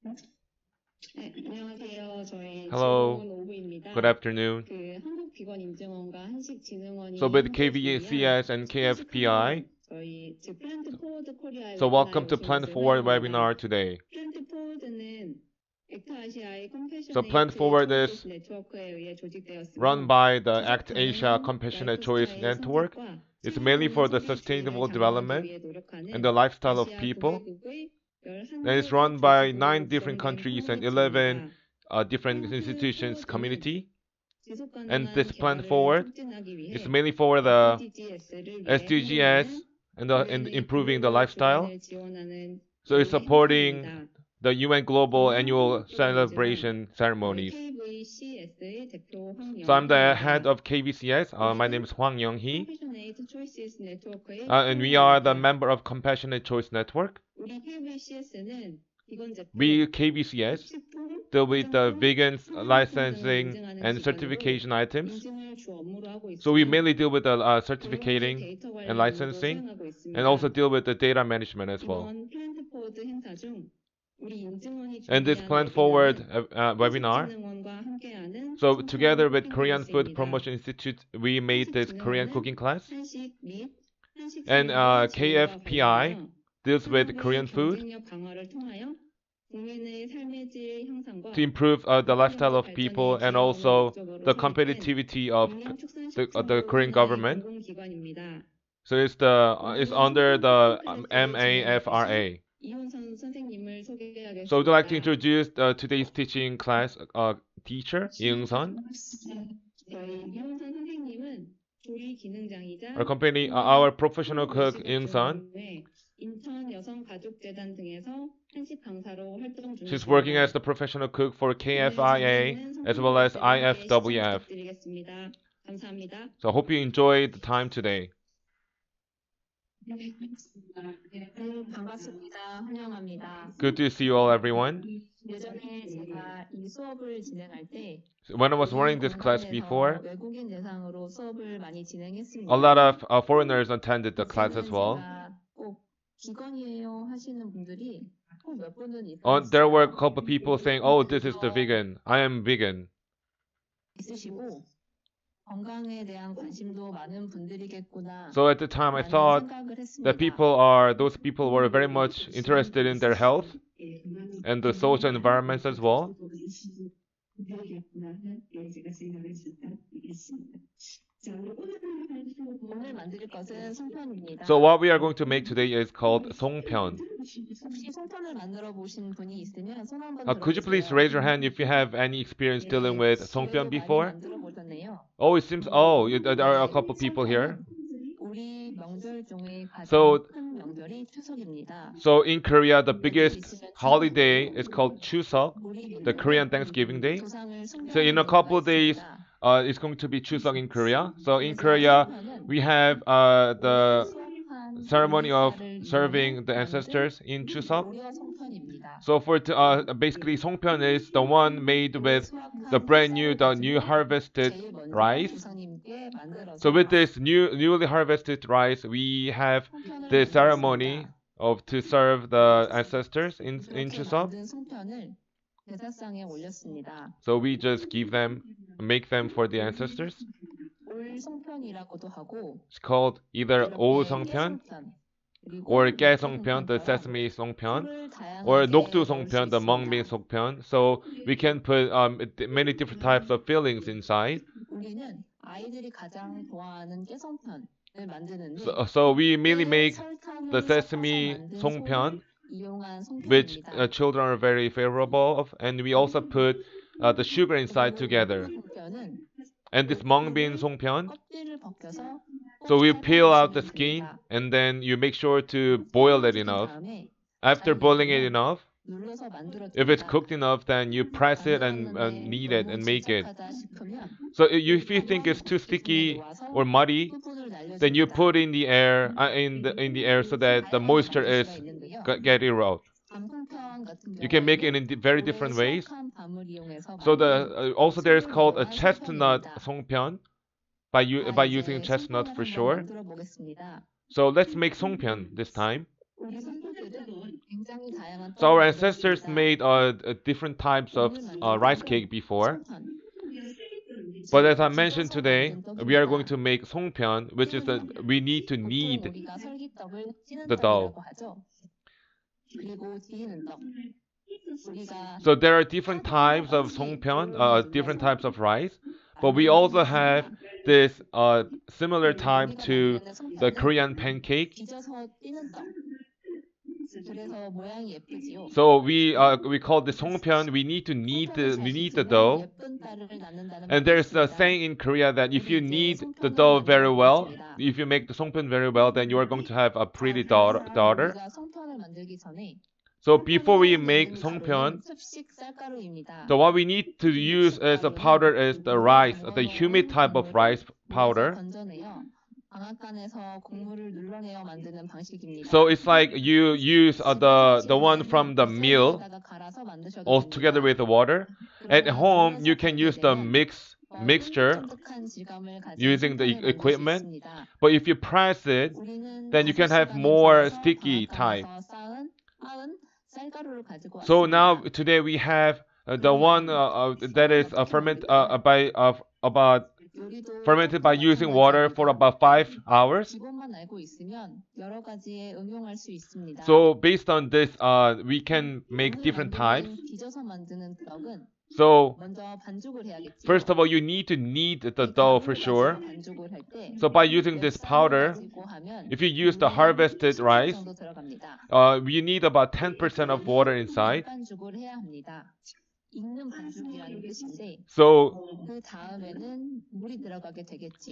네, 안녕하세요. 저희 Hello, 직원 good 오부입니다. afternoon. 한국비건인증원과 So 한식진흥원이 with 함께해서 준비한 KVCS and 스페이스 KFPI, 칸본 저희 플랜트 포워드 코리아 so welcome 웨비나에 to 오신 Plan 것을 Forward 환영합니다. webinar today. 플랜트 포워드는 액터 아시아의 So Plan 컴패셔네이트 Forward 초이스스 is 네트워크에 의해 run 조직되었으며 by the 지속 ACT Asia 가능한 Compassionate Choice 라이프스타일 Network. 선택과 It's 책임 mainly 있는 for the 소비 주의를 sustainable 장려하기 development 위해 and 노력하는 the lifestyle of 아시아 people. 동아국의 And it's 11개 run by 기지국으로 9 different 구성된 countries and 11 커뮤니티입니다. different 플랜트 institutions 포워드는 community. 지속 And 가능한 this Plan 개발을 Forward 촉진하기 is 위해 mainly for the SDGs를 위해 SDGs 활동하는 and 유엔의 improving the 글로벌 lifestyle. 주간을 지원하는 So it's supporting 행사입니다. the UN Global 저는 Annual 한국비건인증원 Celebration ceremonies. KVCS의 대표 So I'm the head 황영희입니다. of KBCS. My name 우리는 is Hwang Young-hee. 컴패셔네이트 초이스스 네트워크의 And we are the 팀원입니다. member of Compassionate Choice Network. 우리 KVCS는 비건 We 제품, KBCS 식품, deal with the 화장품, vegan 산업용품 등을 licensing 인증하는 and 기관으로 certification items. 인증을 주 업무로 하고 So we 있으며 mainly deal with the 글로벌 certificating 데이터 and 관리 업무도 licensing 수행하고 and also 있습니다. deal with the data management as well. 이번 플랜트 포워드 행사 중 우리 인증원이 And this 준비한 Plan Forward 웨비나는 webinar. 한식진흥원과 함께하는 So 송편 together with 쿠킹 Korean Food 클래스입니다. Promotion Institute, we made this Korean 한식진흥원은 cooking class. 한식 및 한식 And 산업의 지원과 KFPI 관련하여 deals with 산업의 Korean food 경쟁력 강화를 통하여 국민의 삶의 질 향상과 to improve the 국가 lifestyle 경제 of people 발전에 and 기여하는 also 목적으로 the 설립된 competitivity of the 경영축산식품부 Korean 산하의 government. 공공기관입니다. So it's 오늘은 under 송편 the 쿠킹 클래스를 진행해 주실 MAFRA. 이훈선 선생님을 So I'd like to 소개하겠습니다. introduce today's teaching class teacher, Young-sun. 저희 이훈선 선생님은 조리 기능장이자 Our company, 국내 our professional cook, 한국 Young-sun. 외 인천 여성가족재단 등에서 한식 강사로 활동 She's working as 중이십니다. the professional cook for 오늘 KFIA 진행되는 as 송편 well as 클래스를 함께 시청 IFWF. 부탁드리겠습니다. 감사합니다. So I hope you enjoyed the time today. 네, 반갑습니다. 환영합니다. Good to see you all, everyone. 예전에 제가 이 수업을 진행할 때 When I was 우리 running this class before, 외국인 대상으로 수업을 많이 진행했습니다. a lot of foreigners attended the class as well. 제가 꼭 비건이에요 하시는 분들이 꼭 몇 분은 There were a couple of people saying, "Oh, this is the vegan. I am vegan." 있으시고 건강에 대한 관심도 많은 분들이겠구나. So at the time, I thought 생각을 했습니다. that those people were very much interested in their health and the social environments as well. 오늘 만들 것은 송편입니다. So what we are going to make today is called songpyeon. 혹시 송편을 만들어 보신 분이 있으면 손 한번 Could you please 들어주세요. raise your hand if you have any experience dealing with songpyeon 많이 before? 만들어 보셨네요. Oh, it seems. There are a couple people here. 우리 명절 중에 가장 So- 큰 명절이 추석입니다. So in Korea, the biggest holiday is called Chooseok, 우리 the Korean Thanksgiving Day. 조상을 So in a couple of days, it's going to be Chuseok in Korea. So in Korea, we have the ceremony of serving the ancestors in Chuseok. So basically, songpyeon is the one made with the new harvested rice. So with this newly harvested rice, we have the ceremony of to serve the ancestors in Chuseok. 제사상에 올렸습니다. So we just make them for the ancestors. 올 송편이라고도 하고 It's called either 오 이렇게 성편 깨송편, 그리고 or 깨 녹두 성편, the 송편처럼 sesame 성편, 풀을 다양하게 or 녹두 넣을 수 성편, the 있습니다. mungmin 성편. So we can put many different types of fillings inside. 우리는 아이들이 가장 좋아하는 깨송편을 만드는데 So we mainly make 설탕을 the 섞어서 sesame 만든 성편, 소를 이용한 which 송편입니다. children are very favorable of, and we also put the sugar inside together. 송편은 And this mungmin 성편, 껍질을 벗겨서 so we 꼭 peel out the 삶아주시면 skin, 됩니다. and then you make sure to boil it enough. 다음에 After boiling it enough, 눌러서 if it's 만들어줍니다. cooked enough, then you press it and 만들었는데 knead it 너무 and make it. 질척하다 싶으면 So if you think it's too sticky or muddy, 수분을 then you 날려줍니다. put in the air in the air so that the moisture is get eroded. 밤송편 같은 You can make it 경우에는 in very 오래 different ways. 수확한 밤을 이용해서 So 만든 also there's called a 수분을 chestnut 이용한 songpyeon by 이제 using chestnut 송편을 for 한번 sure. 만들어 보겠습니다. So let's make songpyeon this time. 우리 선수들은 So our ancestors made different types of rice cake before. But as I mentioned today, we are going to make songpyeon, which is that we need to knead the dough. So there are different types of songpyeon, different types of rice, but we also have this similar type to the Korean pancake. So we call this songpyeon. We need the dough, and there's a saying in Korea that if you knead the dough very well, if you make the songpyeon very well, then you are going to have a pretty daughter. So before we make songpyeon, so what we need to use as a powder is the rice, the humid type of rice powder. So it's like you use the one from the mill all together with the water. At home, you can use the mixture using the equipment. But if you press it, then you can have more sticky type. So now today we have the one that is fermented by using water for about 5 hours. So based on this, we can make different types. So first of all, you need to knead the dough for sure. So by using this powder, if you use the harvested rice, you need about 10% of water inside. So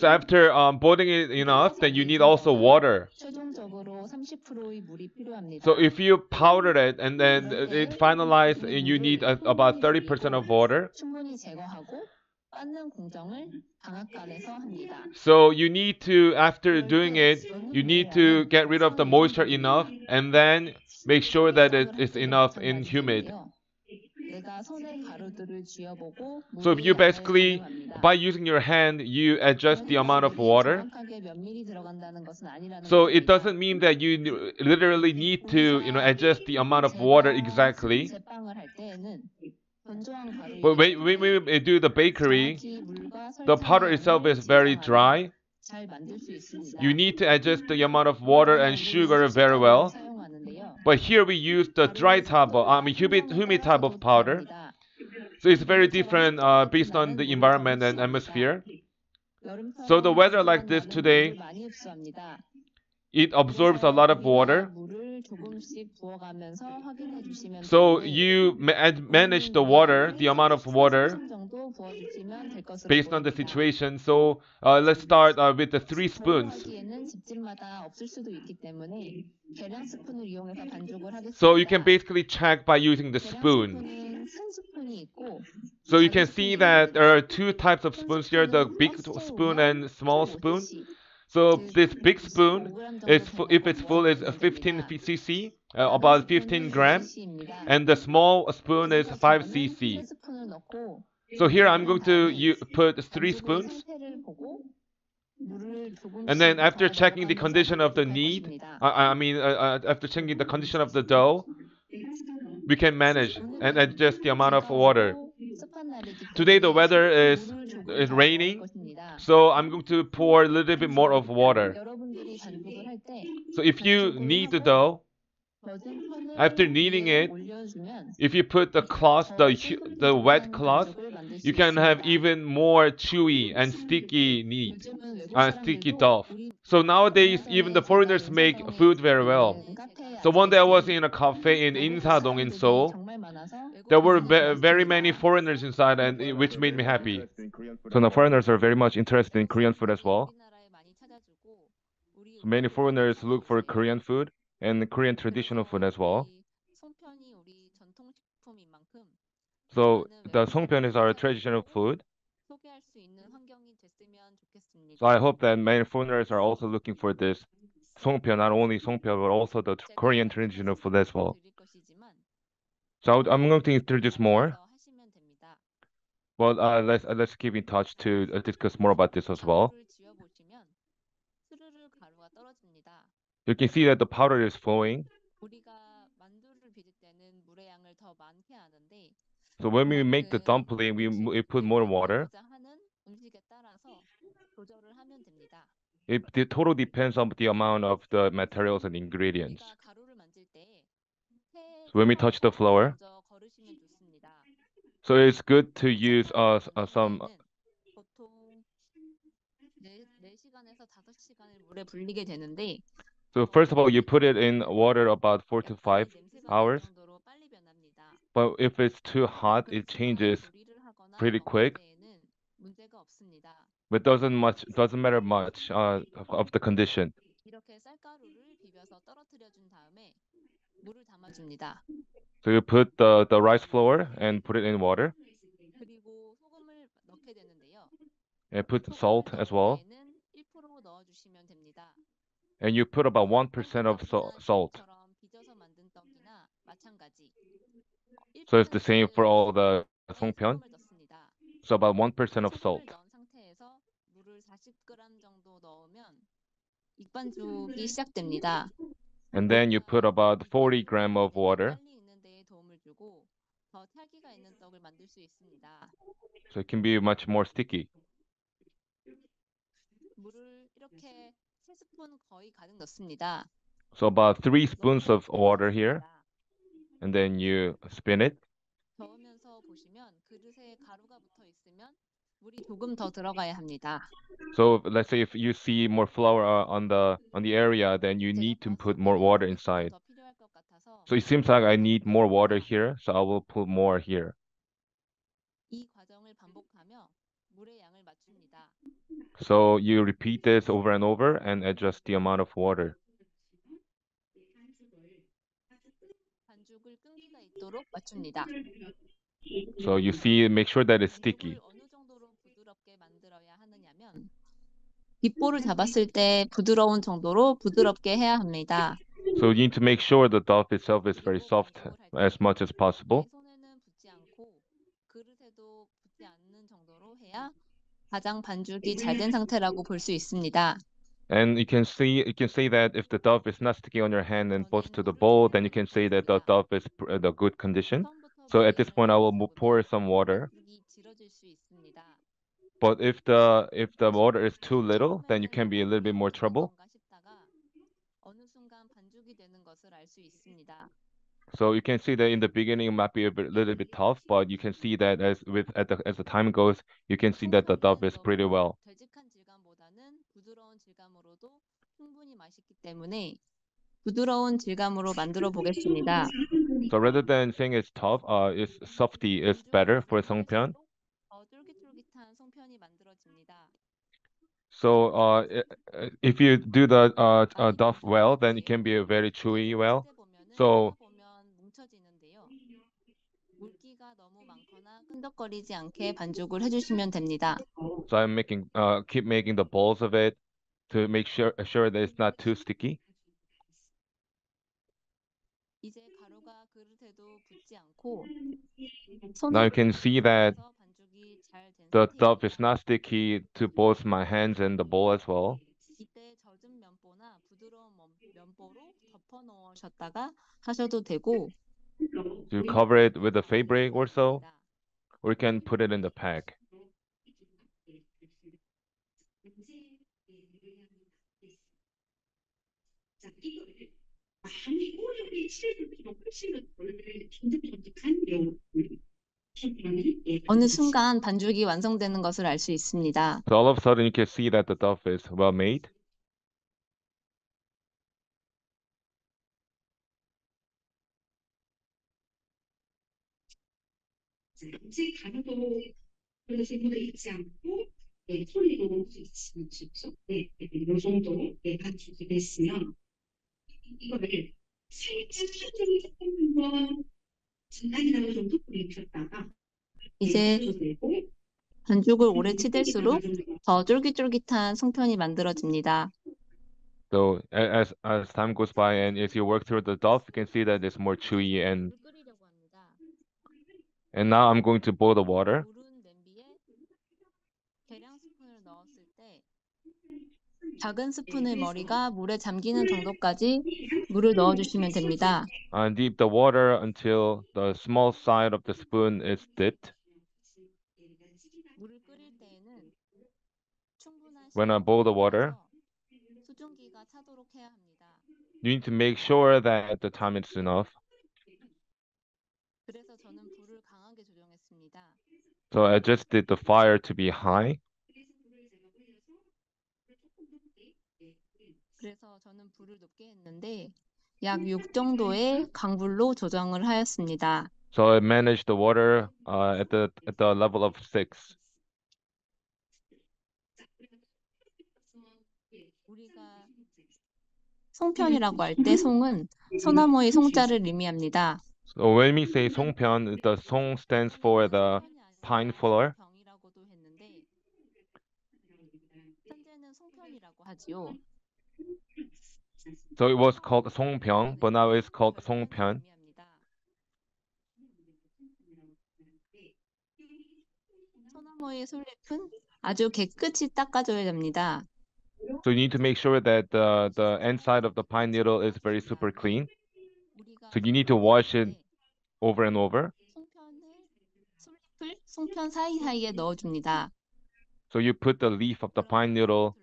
after boiling it enough, then you need also water. So if you powder it and then it finalized, you need about 30% of water. So you need to, after doing it, you need to get rid of the moisture enough and then make sure that it is enough in humid. So you basically, by using your hand, you adjust the amount of water. So it doesn't mean that you literally need to, adjust the amount of water exactly. But when we do the bakery, the powder itself is very dry. You need to adjust the amount of water and sugar very well. But here we use the dry type humid type of powder. So it's very different based on the environment and atmosphere. So the weather like this today, it absorbs a lot of water. So you manage the water, the amount of water, based on the situation. So let's start with the 3 spoons. So you can basically check by using the spoon. So you can see that there are 2 types of spoons here, the big spoon and small spoon. So this big spoon, if it's full, is 15 cc, about 15 grams, and the small spoon is 5 cc. So here I'm going to put 3 spoons. And then after checking the condition of the after checking the condition of the dough, we can manage and adjust the amount of water. Today the weather is raining, so I'm going to pour a little bit more of water. So if you knead the dough, after kneading it, if you put the cloth, the wet cloth, you can have even more chewy and sticky dough. So nowadays, even the foreigners make food very well. So one day I was in a cafe in Insadong in Seoul. There were very many foreigners inside, and which made me happy. So the foreigners are very much interested in Korean food as well. So many foreigners look for Korean food and Korean traditional food as well. So the songpyeon is our traditional food. So I hope that many foreigners are also looking for this songpyeon, not only songpyeon, but also the Korean traditional food as well. So I'm going to introduce more. Well, let's keep in touch to discuss more about this as well. You can see that the powder is flowing. So when we make the 그 dumpling, we put more 음식을 water. 만들고자 하는 음식에 따라서 조절을 하면 됩니다. It totally depends on the amount of the materials and ingredients. 우리가 가루를 만질 때 So when we touch the 세에서 flour, 먼저 걸으시면 좋습니다. so it's good to use 세척을 받은 some. 후에는 보통 4시간에서 5시간을 물에 불리게 되는데 So first of all, you put it in water about 4 to 5 약간의 냄새가 날 hours. 정도로 빨리 변합니다. But if it's too hot, it 그렇지만 changes 조리를 하거나 pretty 먹을 quick. 때에는 문제가 없습니다. But doesn't matter much of the condition. 이렇게 쌀가루를 비벼서 떨어뜨려 준 다음에 물을 담아줍니다. So you put the rice flour and put it in water 그리고 소금을 넣게 되는데요. and put 소금을 salt as 넣을 well. 때에는 1% 넣어주시면 됩니다. And you put about 1% of 떡이나 salt. 지금처럼 빚어서 만든 떡이나 마찬가지. So it's the same 1%의 for all the songpyeon. 소금을 넣습니다. So about 1% of 소금을 salt. 넣은 상태에서 물을 40g 정도 넣으면 익반죽이 시작됩니다. And then you put about 40 gram of water. 빨리 익는 데에 도움을 주고 더 찰기가 있는 떡을 만들 수 있습니다. So it can be much more sticky. 물을 이렇게 3스푼 거의 가득 넣습니다. So about 3 spoons of water here. And then you spin it. 저으면서 보시면 그릇에 가루가 붙어 있으면 물이 조금 더 들어가야 합니다. So let's say if you see more flour on the area, then you need to put more water inside. 더 필요할 것 같아서 So it seems like I need more water here, so I will put more here. 이 과정을 반복하며 물의 양을 맞춥니다. So you repeat this over and over and adjust the amount of water. 반죽을 끈기가 있도록 맞춥니다. So you see, make sure that it's sticky. 반죽을 어느 정도로 부드럽게 만들어야 하느냐면 빗볼을 잡았을 때 부드러운 정도로 부드럽게 해야 합니다. So you need to make sure the dough itself is very soft as much as possible. 내 손에는 붙지 않고 그릇에도 붙지 않는 정도로 해야 가장 반죽이 잘 된 상태라고 볼 수 있습니다. And you can say that if the dough is not sticky on your hand and goes to the bowl, then you can say that the dough is the good condition. So at this point, I will pour some water. 반죽이 질어질 수 있습니다. But if the water is too little, then you can be a little bit more trouble. 건가 싶다가 어느 순간 반죽이 되는 것을 알 수 있습니다. So you can see that in the beginning it might be little bit tough, but you can see that as the time goes, you can see that the dough is pretty well. 되직한 질감보다는 부드러운 질감으로도 충분히 맛있기 때문에 부드러운 질감으로 만들어 보겠습니다. So rather than saying it's tough, it's softy is better for songpyeon. 쫄깃쫄깃한 송편이 만들어집니다. So if you do the dough well, then it can be a very chewy well. So 보면 뭉쳐지는데요. 물기가 너무 많거나 끈적거리지 않게 반죽을 해주시면 됩니다. So I'm keep making the balls of it to make sure that it's not too sticky. 이제 가루가 그릇에도 붙지 않고 Now you can see that 반죽이 잘 된 the dough 상태입니다. is not sticky to both my hands and the bowl as well. 이때 젖은 면보나 부드러운 면보로 덮어 놓으셨다가 하셔도 되고 To cover it with a fabric or so, or you can put it in the pack. 어느 순간 반죽이 완성되는 것을 알 수 있습니다. So all of a sudden you can see that the dough is well made. 그래서 생각도 잊지 않고 소리로 있으면 좋죠. 이 정도 반죽이 됐으면 이거를 살짝 한번 중간이라고 정도 불리켰다가 이제 반죽을 오래 치댈수록 더 쫄깃쫄깃한 송편이 만들어집니다. So as time goes by and as you work through the dough, you can see that it's more chewy and now I'm going to boil the water. 물은 냄비에 계량 스푼을 넣었을 때 작은 스푼의 머리가 물에 잠기는 정도까지 물을 넣어주시면 됩니다. And dip the water until the small side of the spoon is dipped. 물을 끓일 때에는 충분한 When I 시간을 boil the water, 두어서 수증기가 차도록 해야 합니다. you need to make sure that the time is enough. 그래서 저는 불을 강하게 조정했습니다. So I adjusted the fire to be high. 그래서 저는 불을 높게 했는데 약 6 정도의 강불로 조정을 하였습니다. So I managed the water at the level of 6. 우리가 송편이라고 할 때 송은 소나무의 송자를 의미합니다. So when we say songpyeon, the song stands for the pine floor. 병이라고도 했는데 현재는 송편이라고 하지요. So it was called songpyeon, but now it's called songpyeon. 소나무의 솔잎은 아주 깨끗이 닦아줘야 됩니다. So you need to make sure that the inside of the pine needle is very super clean. So you need to wash it over and over. 솔잎을 송편 사이사이에 넣어줍니다. So you put the leaf of the pine needle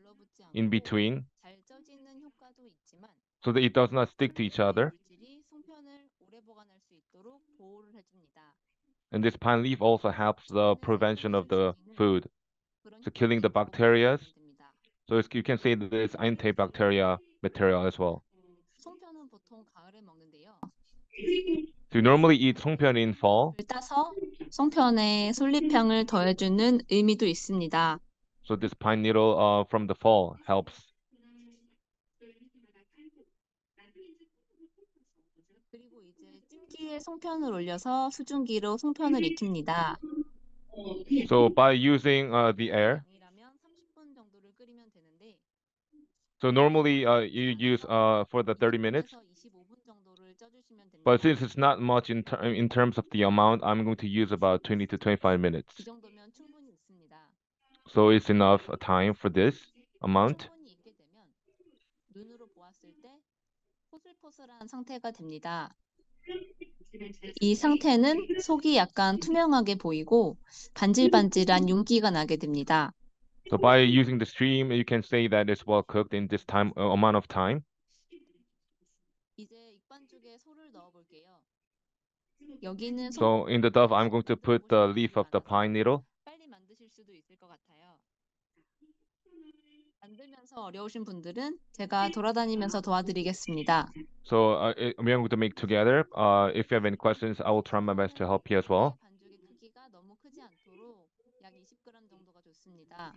in between 잘 쪄지는 효과도 있지만 so that it does not stick to each other. 물질이 송편을 오래 보관할 수 있도록 보호를 해줍니다. And this pine leaf also helps the prevention of the food. So killing the bacteria. So you can say that it's antibacterial material as well. 송편은 보통 가을에 먹는데요. So you normally eat songpyeon in fall. 을 따서 송편에 솔잎향을 더해주는 의미도 있습니다. So this pine needle from the fall helps. 그리고 이제 찜기에 송편을 올려서 수증기로 송편을 익힙니다. So by using the air. 양이라면 30분 정도를 끓이면 되는데 So normally you use for the 30 minutes. 25분 정도를 쪄주시면 됩니다. But since it's not much in terms of the amount, I'm going to use about 20 to 25 minutes. 그 정도면 충분히 익습니다. So it's enough time for this amount. 충분히 익게 되면 눈으로 보았을 때 포슬포슬한 상태가 됩니다. 이 상태는 속이 약간 투명하게 보이고 반질반질한 윤기가 나게 됩니다. So by using the stream, you can say that it's well cooked in this time amount of time. 이제 익반죽에 소를 넣어볼게요. 여기는 So in the dough, I'm going to put the leaf of the pine needle. 빨리 만드실 수도 있을 것 같아요. 만들면서 어려우신 분들은 제가 돌아다니면서 도와드리겠습니다. So we are going to make together. If you have any questions, I will try my best to help you as well. 반죽의 크기가 너무 크지 않도록 약 20g 정도가 좋습니다.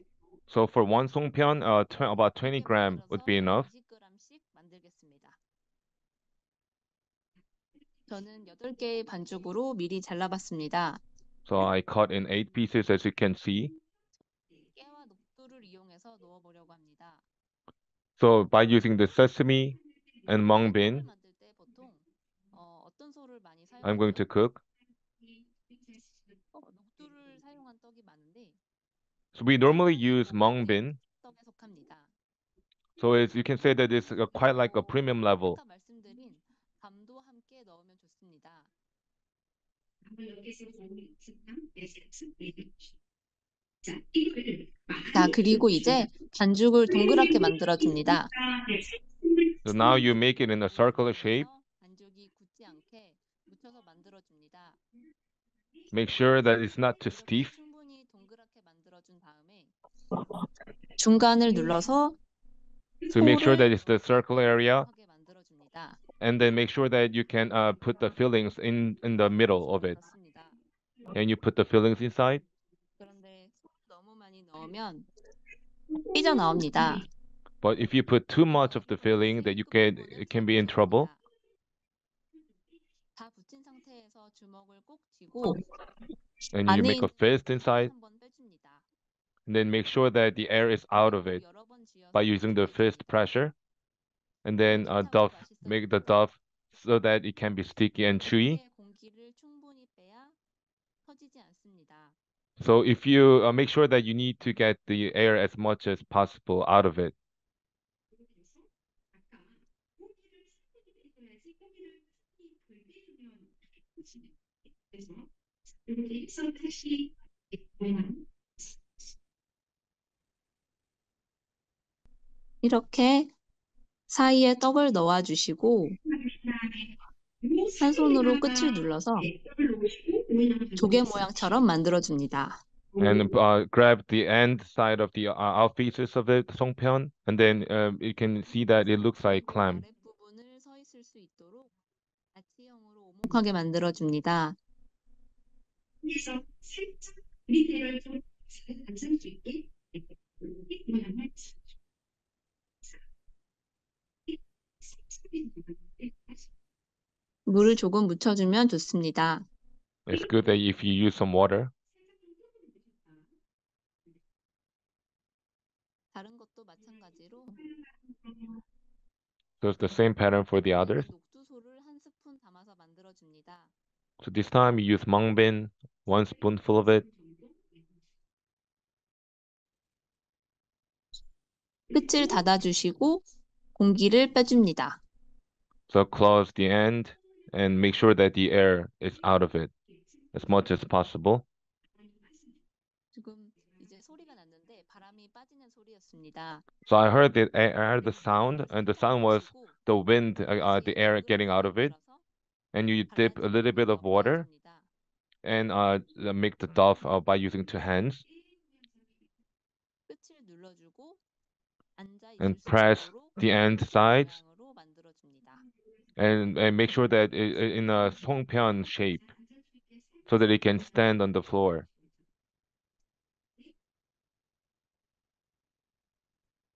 So for one songpyeon, about 20 gram would be enough. 20g씩 만들겠습니다. 저는 8개의 반죽으로 미리 잘라봤습니다. So I cut in 8 pieces, as you can see. 깨와 녹두를 이용해서 넣어보려고 합니다. So by using the sesame and mung bean, 만들 때 보통 어떤 소를 많이 I'm going to 사용하죠? cook. 녹두를 사용한 떡이 많은데 So we normally use mung bean. 떡에 속합니다. So you can say that it's quite like a premium level. 아까 말씀드린 밤도 함께 넣으면 좋습니다. 자, 그리고 이제 반죽을 동그랗게 만들어줍니다. So now you make it in a circular shape. 반죽이 굳지 않게 묻혀서 만들어줍니다. Make sure that it's not too stiff. 충분히 동그랗게 만들어준 다음에 중간을 눌러서 So make sure that it's the circle area. 하게 만들어줍니다. And then make sure that you can put the fillings in the middle of it. 그렇습니다. And you put the fillings inside. 그런데 너무 많이 넣으면 삐져나옵니다. But if you put too much of the filling, that it can be in trouble. 다 붙인 상태에서 주먹을 꼭 쥐고 And you make a fist inside. 한번 빼줍니다. And then make sure that the air is out of it 여러 번 쥐어서 by using the fist pressure. And then make the dough so that it can be sticky and chewy. 공기를 충분히 빼야 터지지 않습니다. So if you make sure that you need to get the air as much as possible out of it. 이렇게 사이에 떡을 넣어주시고 한 손으로 끝을 눌러서 조개 모양처럼 만들어줍니다. And grab the end side of the out pieces of it, songpyeon, and then you can see that it looks like 그리고 clam. 아랫부분을 서 있을 수 있도록 아치형으로 오목하게 만들어줍니다. 물을 조금 묻혀주면 좋습니다. It's good that if you use some water. 다른 것도 마찬가지로 So it's the same pattern for the others. 녹두소를 한 스푼 담아서 만들어줍니다. So this time you use mangbin, 1 spoonful of it. 끝을 닫아주시고 공기를 빼줍니다. So close the end and make sure that the air is out of it as much as possible. 지금 이제 소리가 났는데 바람이 빠지는 소리였습니다. So I heard the sound, and the sound was the wind, the air getting out of it. And you dip a little bit of water and make the dough by using 2 hands 끝을 눌러주고 앉아 있을 and 수 press 있도록 the end sides 모양으로 만들어줍니다. and make sure that in a songpyeon shape so that it can stand on the floor.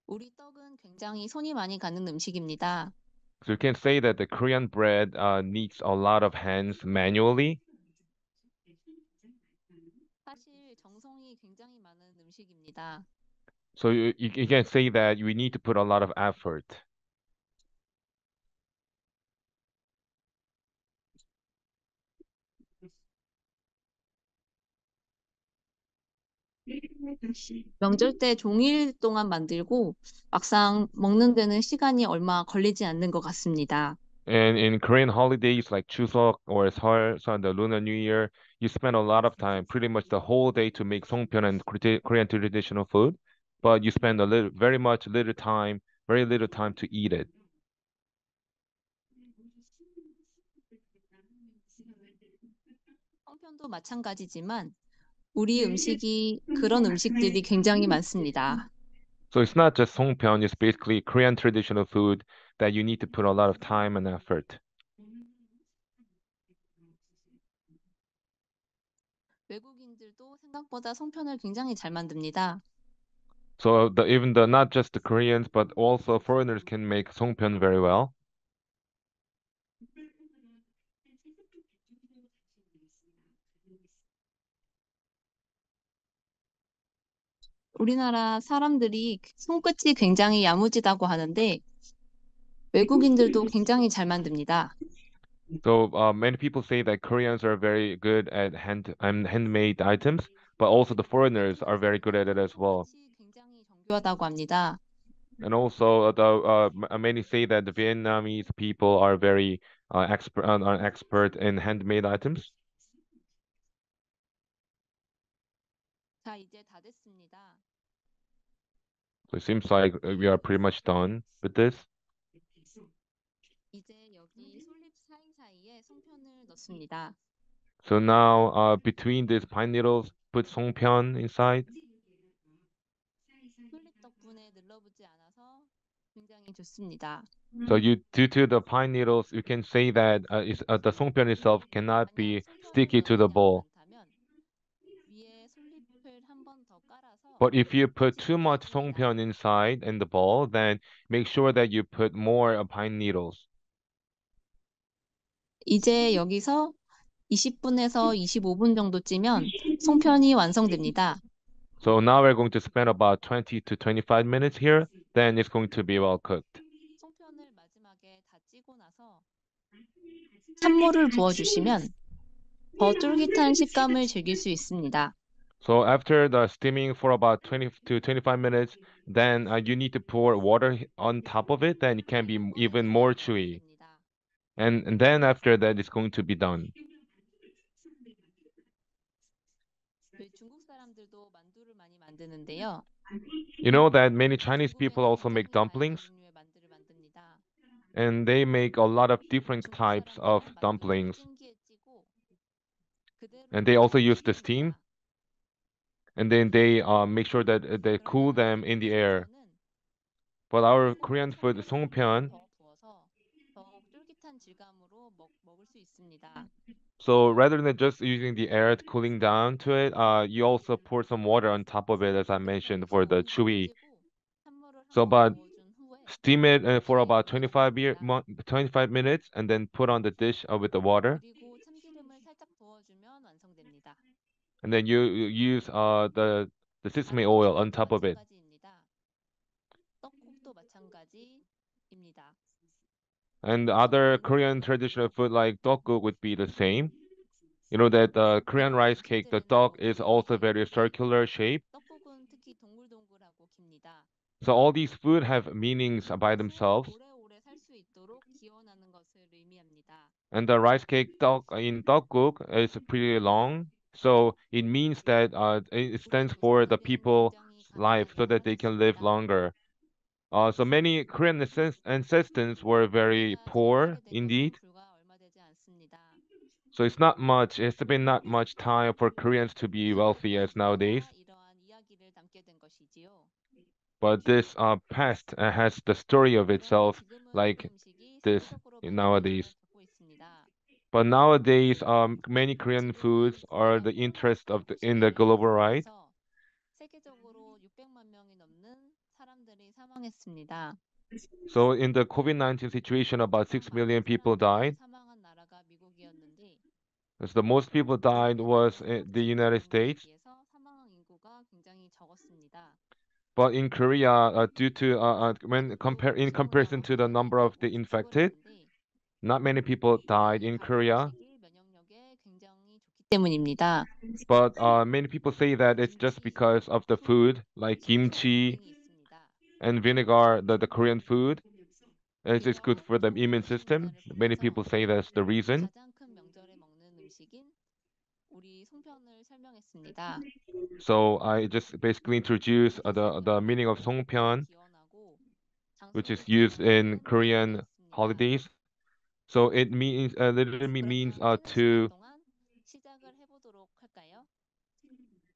우리 떡은 굉장히 손이 많이 가는 음식입니다. So you can say that the Korean bread needs a lot of hands manually. 사실 정성이 굉장히 많은 음식입니다. So you can say that we need to put a lot of effort. 명절 때 종일 동안 만들고 막상 먹는 데는 시간이 얼마 걸리지 않는 것 같습니다. And in Korean holidays like Chuseok or Seol, so the Lunar New Year, you spend a lot of time, pretty much the whole day to make songpyeon and Korean traditional food, but you spend very little time to eat it. 송편도 마찬가지지만 우리 음식이 그런 음식들이 굉장히 많습니다. So it's not just songpyeon, it's basically Korean traditional food that you need to put a lot of time and effort. 외국인들도 생각보다 송편을 굉장히 잘 만듭니다. So not just the Koreans, but also foreigners can make songpyeon very well. 우리나라 사람들이 손끝이 굉장히 야무지다고 하는데 외국인들도 굉장히 잘 만듭니다. So many people say that Koreans are very good at handmade items, but also the foreigners are very good at it as well. 손끝이 굉장히 정교하다고 합니다. And also, many say that the Vietnamese people are very expert in handmade items. 자, 이제 다 됐습니다. So it seems like we are pretty much done with this. 이제 여기 솔잎 사이사이에 송편을 넣습니다. So now, between these pine needles, put songpyeon inside. 솔잎 덕분에 늘러붙지 않아서 굉장히 좋습니다. So due to the pine needles, you can say that the songpyeon itself cannot 만약 be 송편이 sticky to the 늘어지지 bowl. 않다면 위에 솔잎을 한 번 더 깔아서 But if you put too much songpyeon inside in the bowl, then make sure that you put more pine needles. 이제 여기서 20분에서 25분 정도 찌면 송편이 완성됩니다. So now we're going to spend about 20 to 25 minutes here. Then it's going to be well cooked. 송편을 마지막에 다 찌고 나서 찬물을 부어주시면 더 쫄깃한 식감을 즐길 수 있습니다. So after the steaming for about 20 to 25 minutes, then you need to pour water on top of it. Then it can be even more chewy. And then after that, it's going to be done. 만드는데요. You know that many Chinese people also make dumplings, 종류의 만두를 만듭니다. and they make a lot of different 중국 types of 사람들은 만두를 dumplings, 찜기에 찌고 그대로 and they also use the 튀깁니다. steam, and then they make sure that they cool them in the air. But our Korean food, songpyeon, 더 부어서 더욱 쫄깃한 질감으로 먹을 수 있습니다. so rather than just using the air cooling down to it, you also pour some water on top of it, as I mentioned, for the chewy. So, but steam it for about 25 minutes, and then put on the dish with the water, 그리고 참기름을 살짝 부어주면 완성됩니다. and then you use the sesame oil on top of it. 마찬가지입니다. 떡국도 마찬가지입니다. And other Korean traditional food like tteokguk would be the same. You know that the Korean rice cake, the tteok is also very circular shape. 떡국은 특히 동글동글하고 깁니다. So all these food have meanings by themselves. 오래오래 살 수 있도록 기원하는 것을 의미합니다. And the rice cake tteok in tteokguk is pretty long. So it means that it stands for the people's life so that they can live longer. So many Korean ancestors were very poor indeed. So it's been not much time for Koreans to be wealthy as nowadays. But this past has the story of itself like this nowadays. But nowadays, many Korean foods are the interest of in the global right. 세계적으로 600만 명이 넘는 사람들이 사망했습니다. So in the COVID-19 situation, about 6 million people died. 사망한 나라가 미국이었는데 As the most people died was the United States. 사망 인구가 굉장히 적었습니다. But in Korea, due to in comparison to the number of the infected, not many people died in Korea. 면역력에 굉장히 좋기 때문입니다. But many people say that it's just because of the food, like kimchi and vinegar, the Korean food. It's good for the immune system. Many people say that's the reason. 가장 큰 명절에 먹는 음식인 우리 송편을 설명했습니다. So I just basically introduced the meaning of songpyeon, which is used in Korean holidays. So it means literally means to 시작을 해보도록 할까요?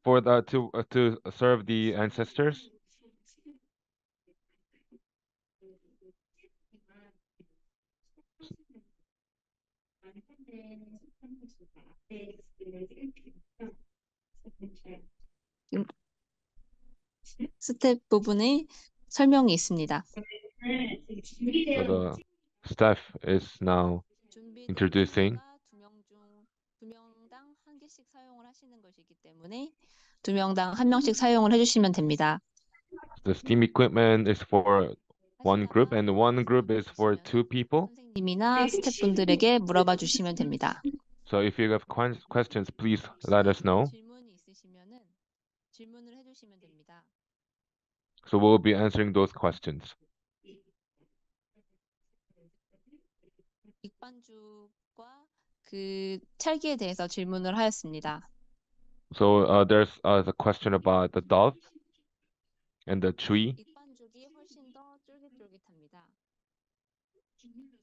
for the to serve the ancestors. 스텝 부분에 설명이 있습니다. So the staff is now introducing. 두 명당 한 개씩 사용을 하시는 것이기 때문에 두 명당 한 명씩 사용을 해주시면 됩니다. The steam equipment is for one group, and one group is for two people. 선생님이나 스태프분들에게 물어봐 주시면 됩니다. So if you have questions, please let us know. 질문이 있으시면은 질문을 해주시면 됩니다. So we'll be answering those questions. 익반죽과 그 찰기에 대해서 질문을 하였습니다. So there's the question about the dove and the tree. 익반죽이 훨씬 더 쫄깃쫄깃합니다.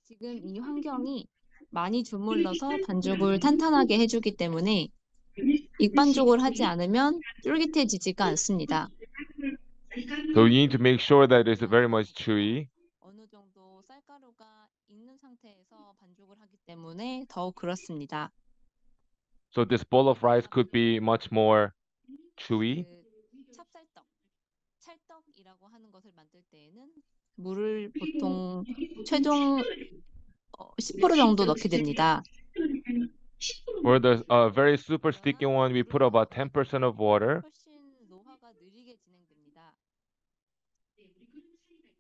지금 이 환경이 많이 주물러서 반죽을 탄탄하게 해주기 때문에 익반죽을 하지 않으면 쫄깃해지지가 않습니다. So you need to make sure that it's very much chewy. 어느 정도 쌀가루가 익는 상태에서 반죽을 하기 때문에 더욱 그렇습니다. So this bowl of rice could be much more chewy. 찹쌀떡, 찰떡이라고 하는 것을 만들 때에는 물을 보통 최종 10% 정도 넣게 됩니다. For the very super sticky one, we put about 10% of water. 훨씬 노화가 느리게 진행됩니다.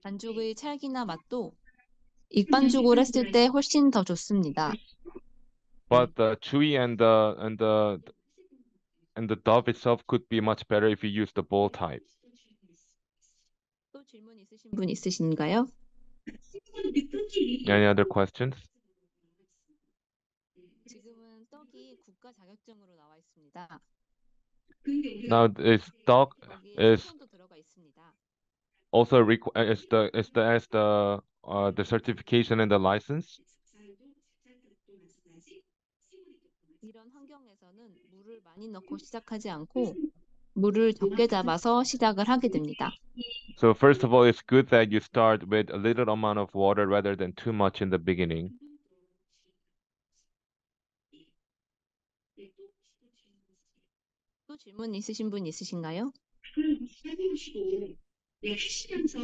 반죽의 찰기나 맛도 익반죽을 했을 때 훨씬 더 좋습니다. But the chewy and the dove itself could be much better if you use the bowl type. 또 질문 있으신 분 있으신가요? Any other questions? 지금은 떡이 국가 자격증으로 나와 있습니다. Now this stock 여기에 is 송편도 들어가 있습니다. also the certification and the license. 이런 환경에서는 물을 많이 넣고 시작하지 않고 물을 적게 잡아서 시작을 하게 됩니다. So first of all, it's good that you start with a little amount of water rather than too much in the beginning. 또 질문 있으신 분 있으신가요? 예, 하시면서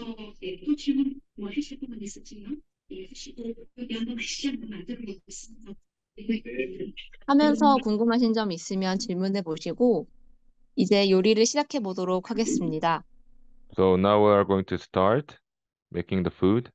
또 질문 뭐 하실 부분 있으신가요? 예, 하시고 여기 한번 다시 한번 만들어 보겠습니다. 하면서 궁금하신 점 있으면 질문해 보시고 이제 요리를 시작해 보도록 하겠습니다. So now we are going to start making the food.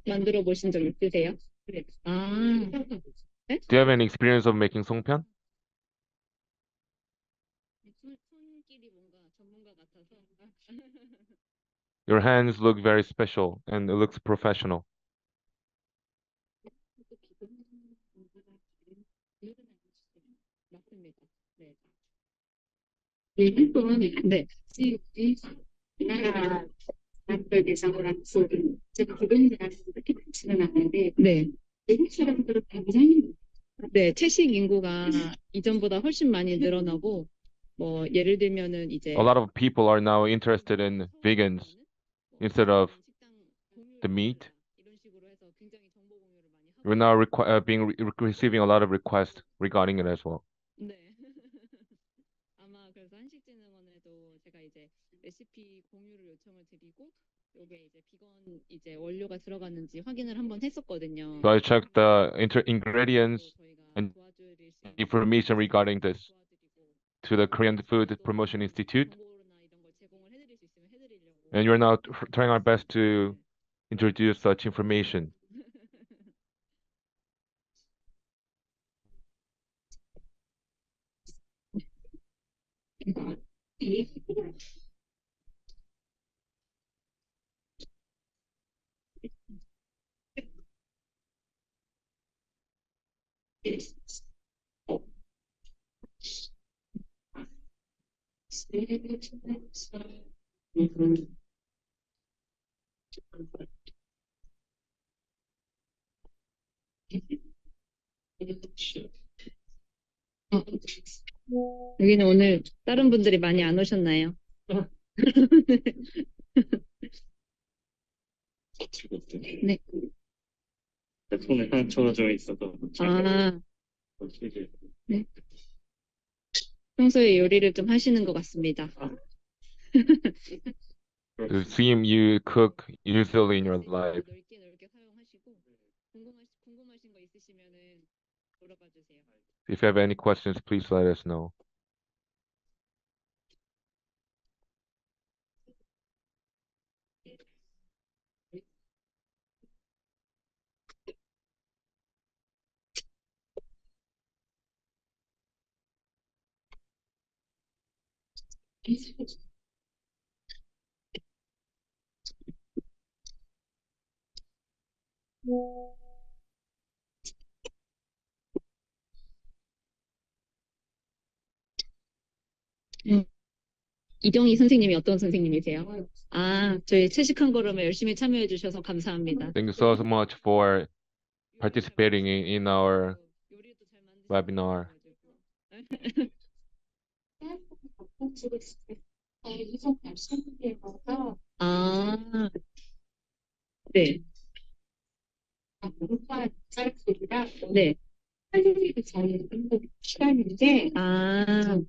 만들어 보신 적 있으세요? 아, 네? Do you have any experience of making songpyeon? 손길이 뭔가 전문가 같아서. Your hands look very special and it looks professional. 맞습니다. 네. 일본 네. 나라들 대상으로 한 수업은 제가 기본이라는 그렇게 많지는 않은데 네. 외국 사람들은 굉장히 네, 채식 인구가 이전보다 훨씬 많이 늘어나고 뭐 예를 들면은 이제 A lot of people are now interested in vegans instead of the meat. 이런 식으로 해서 굉장히 정보 공유를 많이 하고 We're now receiving a lot of requests regarding it as well. 네. 아마 그래서 한식진흥원에도 제가 이제 레시피 공유를 요청을 드리고 요게 이제 비건 이제 원료가 들어갔는지 확인을 한번 했었거든요. So I checked the ingredients 저희가 and 도와드릴 수 있는 information regarding this 도와드리고 to the Korean Food Promotion Institute, 정보나 이런 걸 제공을 해드릴 수 있으면 해드리려고. and we're now trying our best to introduce such information. 여기는 오늘 다른 분들이 많이 안 오셨나요? 네. 손에 상처져 있어서 아, 네. 평소에 요리를 좀 하시는 것 같습니다. It seems you cook usually in your life. 넓게 사용하시고 궁금하신 거 있으시면은 물어봐 주세요. If you have any questions, please let us know. 이정희 선생님이 어떤 선생님이세요? 아, 저희 채식한 걸음에 열심히 참여해 주셔서 감사합니다. Thank you so much for participating in our 요리도 잘 만드시고 webinar. 아, 네. 네. 시간인데, 아,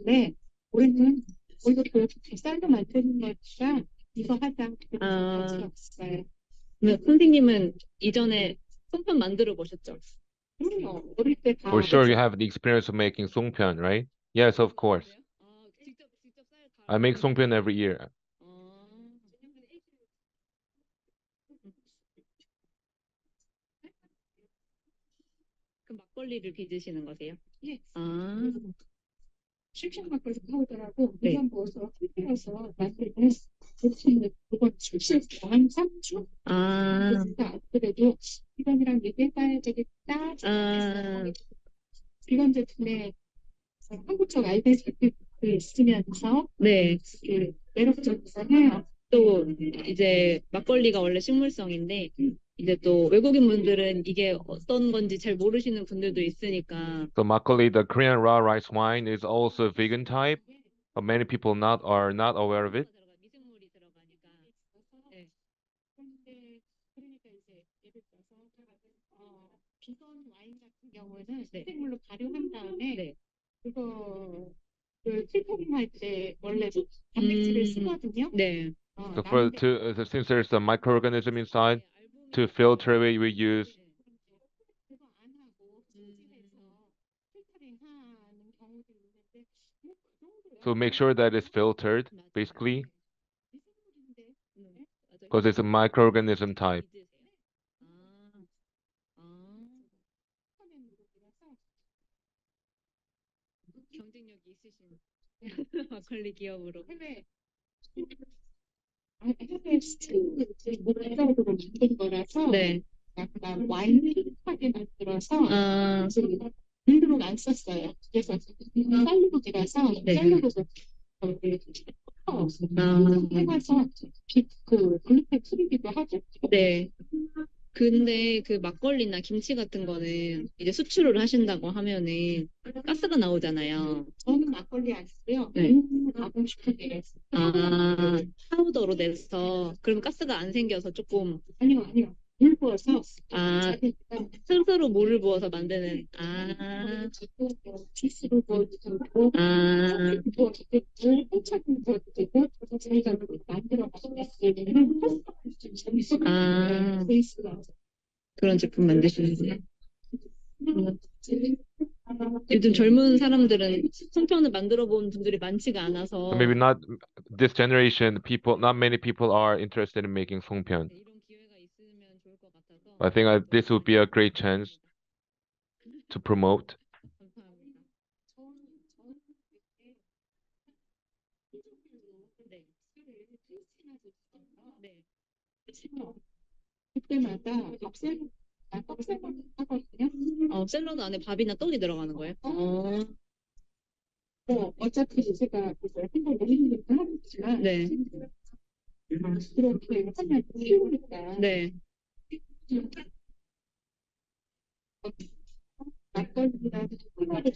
네. 올해는 오히려 그 쌀로 만드는 것이라 이거 하자. 아, 선생님은 이전에 송편 만들어 보셨죠? 그럼요. 어릴 때 다. For sure, you have the experience of making songpyeon, right? Yes, of course. 직접 쌀 I make songpyeon every year. 그 막걸리를 빚으시는 거세요? 예. 아. 싱싱 막걸리 사오더라고. 네. 그냥 모어서 filter해서 만들면 그건 출시 한 3주? 아. 그래도 이건이랑 얘기해봐야 되겠다. 아. 이건 제품에 한국적 알베스 있으면서 네. 그 매력적이잖아요. 또 이제 막걸리가 원래 식물성인데 이제 또 외국인 분들은 이게 어떤 건지 잘 모르시는 분들도 있으니까. So makgeolli, the Korean raw rice wine, is also vegan type, but many people are not aware of it. 미생물이 들어가니까. 네. 그런데 그러니까 이제 예를 들어서 비건 와인 같은 경우는 미생물로 발효한 다음에 네. 그거 그 필터링 할 때 원래 단백질을 쓰거든요. 네. So since there's a microorganism inside, to filter it, we use. 그거 안 하고 손질해서 필터링하는 경우도 있는데 뭐 그 정도야. So make sure that it's filtered, basically, 미생물인데. because it's a microorganism type. 경쟁력이 있으신 막걸리 기업으로 해외 스팀으로 만든 거라서 네. 약간 와인 핑크하게 만들어서 밀도를 안 썼어요. 그래서 쌀로그라서 네. 쌀로그 해가서 그 글루텐 프리기도 하죠. 네. 근데 그 막걸리나 김치 같은 거는 이제 수출을 하신다고 하면은 가스가 나오잖아요. 저는 막걸리 안 쓰고요. 네. 가고 싶은데. 아, 파우더로 내서 그럼 가스가 안 생겨서 조금. 아니요. 물 부어서. 아, 스스로 물을 부어서 만드는. 아. 기스로 부어주고. 아. 저희가 만들어 아. 그런 제품 만드시는구나. 요즘 젊은 사람들은 송편을 만들어 본 분들이 많지가 않아서. So maybe not this generation, not many people are interested in making songpyeon. 이런 기회가 있으면 좋을 것 같아서. I think this would be a great chance to promote. 감사합니다. 네. 그때마다 샐러드 하거든요. 샐러드 안에 밥이나 떡이 들어가는 거예요? 어차피 제가 생각을 했는데 하겠지만 네. 그렇게 하면 쉬우니까 네. 막걸리랑 콜라를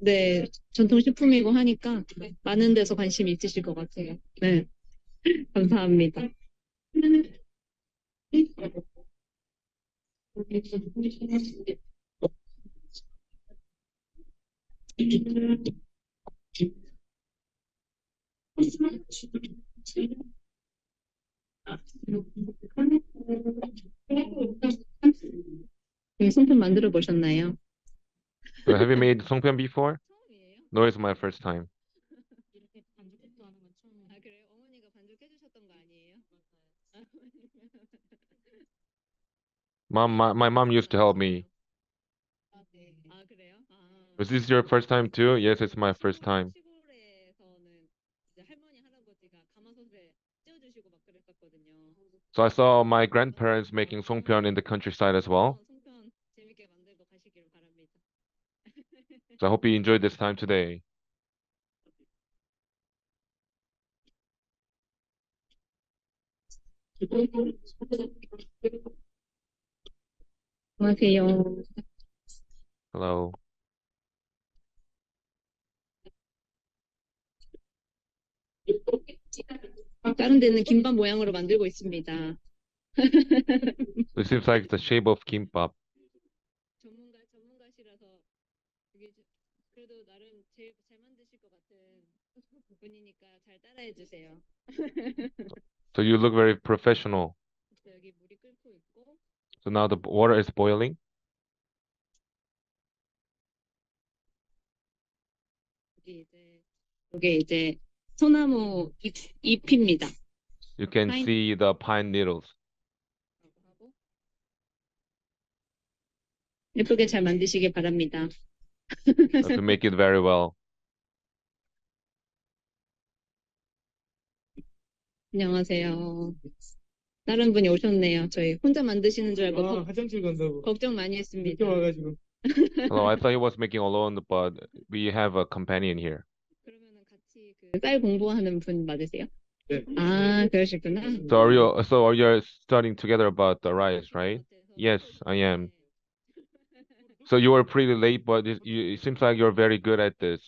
네, 전통식품이고 하니까 많은 데서 관심이 있으실 것 같아요. 네, 감사합니다. 네, 송편 만들어 보셨나요? So have you made songpyeon before? No, it's my first time. 이렇게 반죽도 하는 건 처음. 아 그래요? 어머니가 반죽해 주셨던 거 아니에요? My mom used to help me. 아, 네. 아 그래요? Was this your first time too? Yes, it's my first time. 시골에서는 이제 할머니 할아버지가 가마솥에 찌워주시고 막 그랬었거든요. So I saw my grandparents making songpyeon in the countryside as well. 송편 재밌게 만들고 가시길 바랍니다. So I hope you enjoyed this time today. 안녕하세요. Hello. 다른 데는 김밥 모양으로 만들고 있습니다. It seems like the shape of kimbap. 전문가시라서 그게 그래도 나름 제일 잘 만드실 것 같은 분이니까 잘 따라해 주세요. So you look very professional. 여기 물이 끓고 있고 So now the water is boiling. 이게 이제 소나무 잎입니다. You can see the pine needles. 예쁘게 잘 만드시길 바랍니다. To make it very well. 안녕하세요. 다른 분이 오셨네요. 저희 혼자 만드시는 줄 알고 화장실 간다고. 걱정 많이 늦게 했습니다. 와가지고. Hello, I thought he was making alone, but we have a companion here. 그러면은 같이 쌀 공부하는 분 맞으세요? 네. 아, 그러시구나. So are you studying together about the rice, right? Yes, I am. So you were pretty late, but it seems like you're very good at this.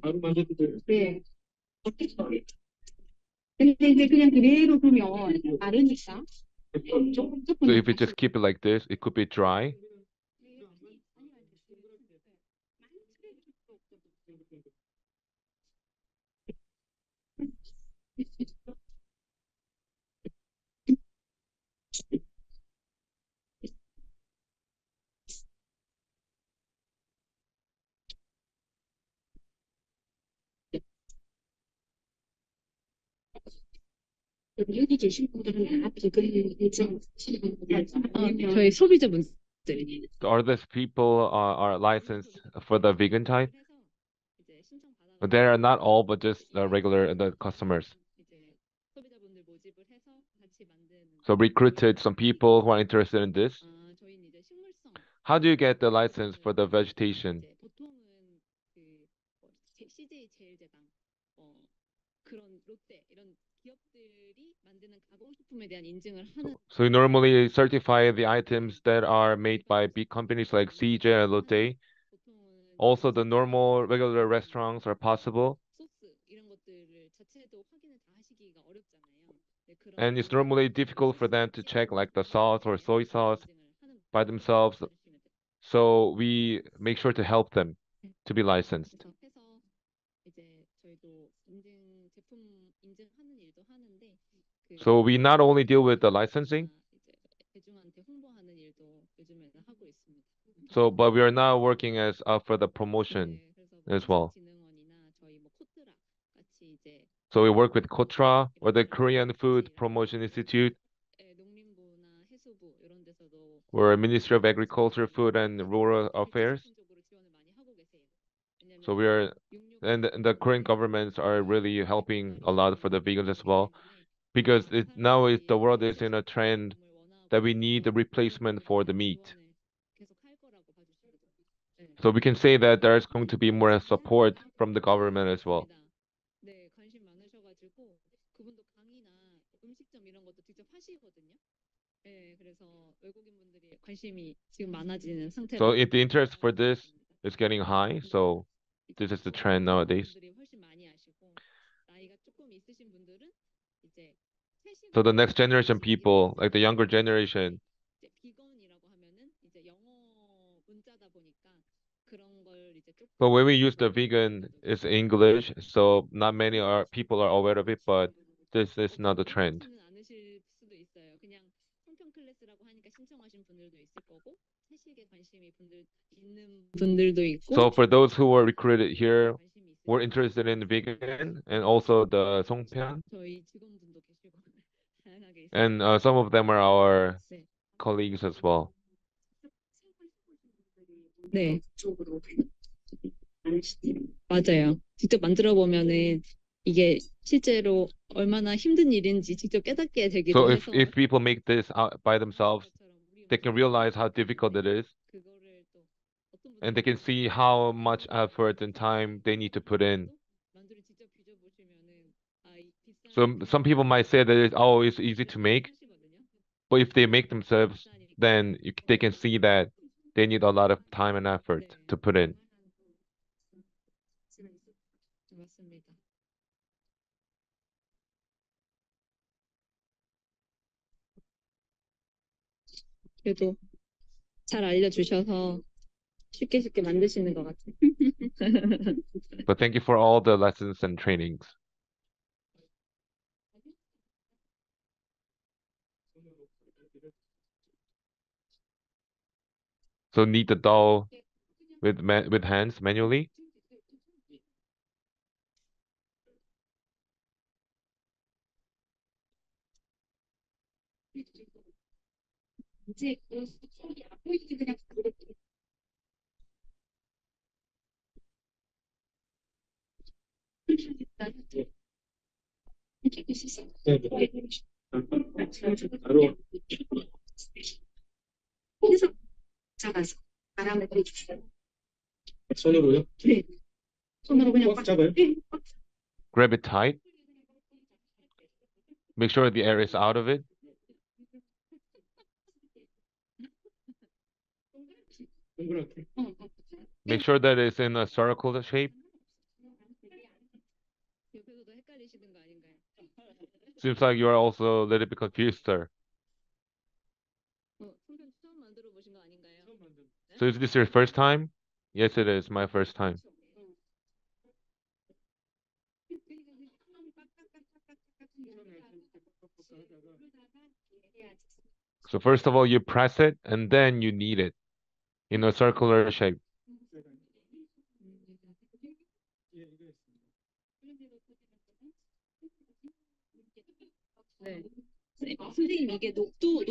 바로 만져도 돼요. 네. 근데 이제 그냥 그대로 두면 마르니까 조금 So if you just keep it like this, it could be dry. 여기 계신 분들은 다 비건 인증 저희 소비자분들. Are these people are licensed for the vegan type? But they are not all, but just the regular the customers. So recruited some people who are interested in this. How do you get the license for the vegetation? So you normally certify the items that are made by big companies like CJ and Lotte. Also, the normal regular restaurants are possible. And it's normally difficult for them to check like the sauce or soy sauce by themselves. So we make sure to help them to be licensed. So we not only deal with the licensing, but we are now working as for the promotion as well. So we work with Kotra or the Korean Food Promotion Institute, or Ministry of Agriculture, Food and Rural Affairs. So and the Korean governments are really helping a lot for the vegans as well, because now the world is in a trend that we need a replacement for the meat. So we can say that there's going to be more support from the government as well. So if the interest for this is getting high, so this is the trend nowadays. So the next generation people, like the younger generation, but when we use the vegan, it's English, so not many people are aware of it, but this is not the trend. So for those who were recruited here, were interested in vegan and also the songpyeon, and some of them are our colleagues as well. 네. 맞아요. 직접 만들어 보면은 이게 실제로 얼마나 힘든 일인지 직접 깨닫게 되기도 So 해서 if people make this out by themselves, they can realize how difficult it is, 그거를 또 어떤 and they can see how much effort and time they need to put in. 만두를 직접 빚어보시면은 이 비싼 So some people might say that it's easy to make, 하시거든요. but if they make themselves, then they can see that they need a lot of time and effort to put in. 맞습니다. 그래도 잘 알려주셔서 쉽게 만드시는 것 같아요. But thank you for all the lessons and trainings. So knead the dough with hands manually. 이제 그 속이 안 보이지 그냥 그렇게 바로 해서 잡아서 바람을 빼주세요. 손으로요? 네. 손으로 그냥 꽉 잡아요? 네. Grab it tight. Make sure the air is out of it. 동그랗게. Make sure that it's in a circle shape. 옆에서도 헷갈리시는 거 아닌가요? Seems like you are also a little bit confused, sir. 선생님 처음 만들어 보신 거 아닌가요? So is this your first time? Yes, it is my first time. So first of all, you press it and then you knead it in a circular shape. 네. 선생님 이게 녹두죠?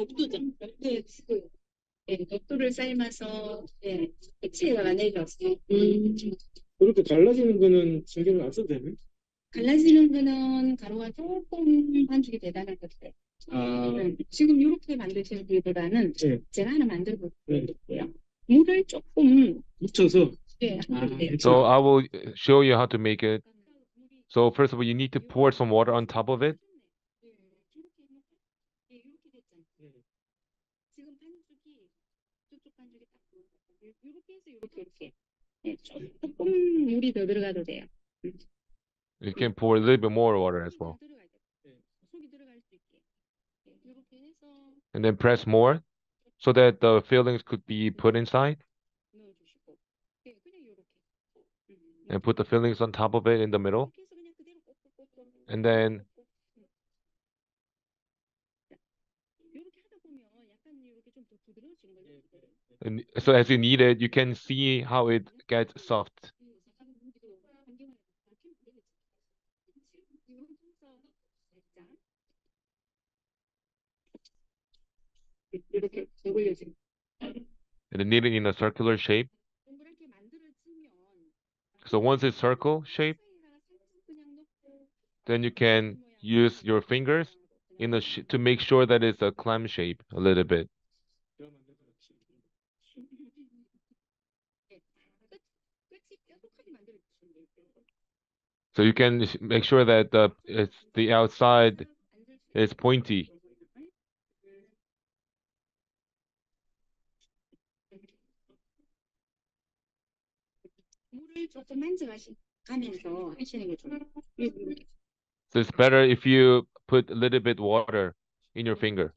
네, 녹두를 삶아서 액체에다가 내렸어요. 그렇게 갈라지는 거는 신경을 안 써도 되네. 갈라지는 거는 가루가 조금 반죽이 대단한 것 같아요. 지금 이렇게 만드시는 분보다는 제가 하나 만들고 있고요. 물을 조금 묻혀서. 하면 돼요. So I will show you how to make it. So first of all, you need to pour some water on top of it. 지금 반죽이 저쪽 반죽이 딱 이렇게 해서 이렇게 조금 물이 더 들어가도 돼요. You can pour a little bit more water as well. 속이 들어갈 수 있게 이렇게 해서 And then press more so that the fillings could be put inside. 넣어주시고 그냥 이렇게 And put the fillings on top of it in the middle. 이렇게 해서 그냥 그대로 꽂고 And then 이렇게 하다 보면 약간 이렇게 좀 더 부드러워지는 거예요. so as you knead it, you can see how it gets soft. 이렇게 올려주세요. And knead it in a circular shape. 동그랗게 만들어지면 So once it's circle shape, then you can use your fingers in to make sure that it's a clam shape a little bit. So you can make sure that the outside is pointy. 물을 조금 만져가면서 하시는 게 좋아요. So it's better if you put a little bit water in your finger.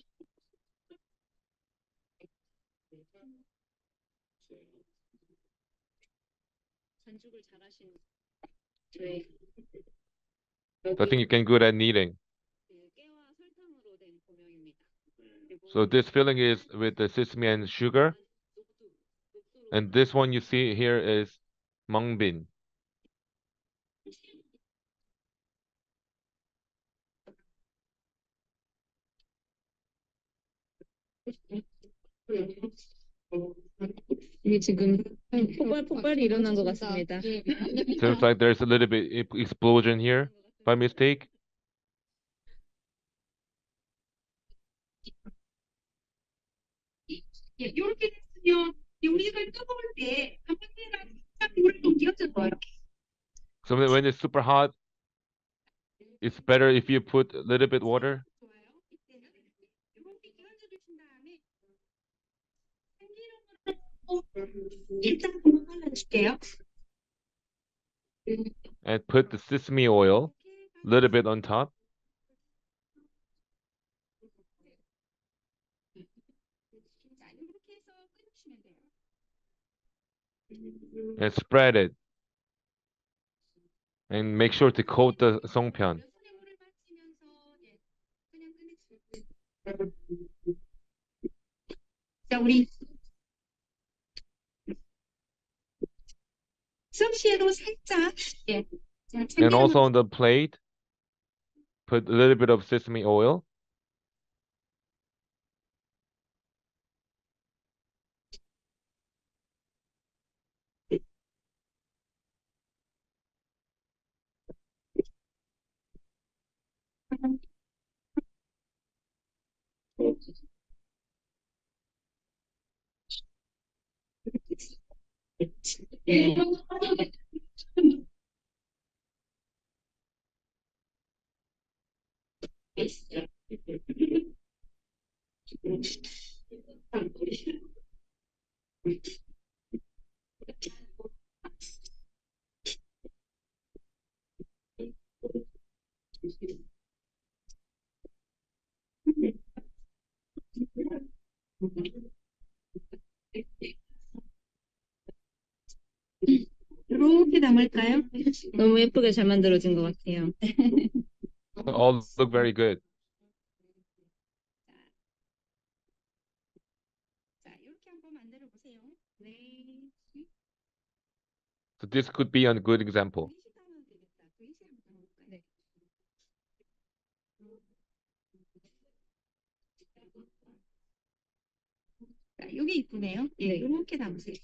I think you can good at kneading. So this filling is with the sesame and sugar. And this one you see here is mungbin. 이게 지금 폭발이 일어난 것 같습니다. Seems like there's a little bit explosion here. by mistake. 예, 이렇게 됐으면 음식을 뜨거울 때 한번에랑 살짝 물을 넘겨줘 봐요. So when it's super hot, it's better if you put a little bit water. 좋아요. 이때는 이렇게 기간을 주신 다음에 참기름으로 일단 한번 발라줄게요. And put the sesame oil a little bit on top 자, 이렇게 해서 끓이시면 돼요. and spread it. And make sure to coat the songpyeon. 몇 손에 물을 받치면서 예, 그냥 끓이시면 자, 우리 섭씨에도 살짝 예, 자, And also 참기름을 on the plate, put a little bit of sesame oil. 예. 이렇게 담을까요? 너무 예쁘게 잘 만들어진 것 같아요. All look very good. 자, 이렇게 한번 만들어 보세요. 네. So this could be a good example. 그릇이 하면 되겠다. 그릇이 한번 담을까요? 네. 자, 이게 이쁘네요. 예, 네. 이렇게 담으세요.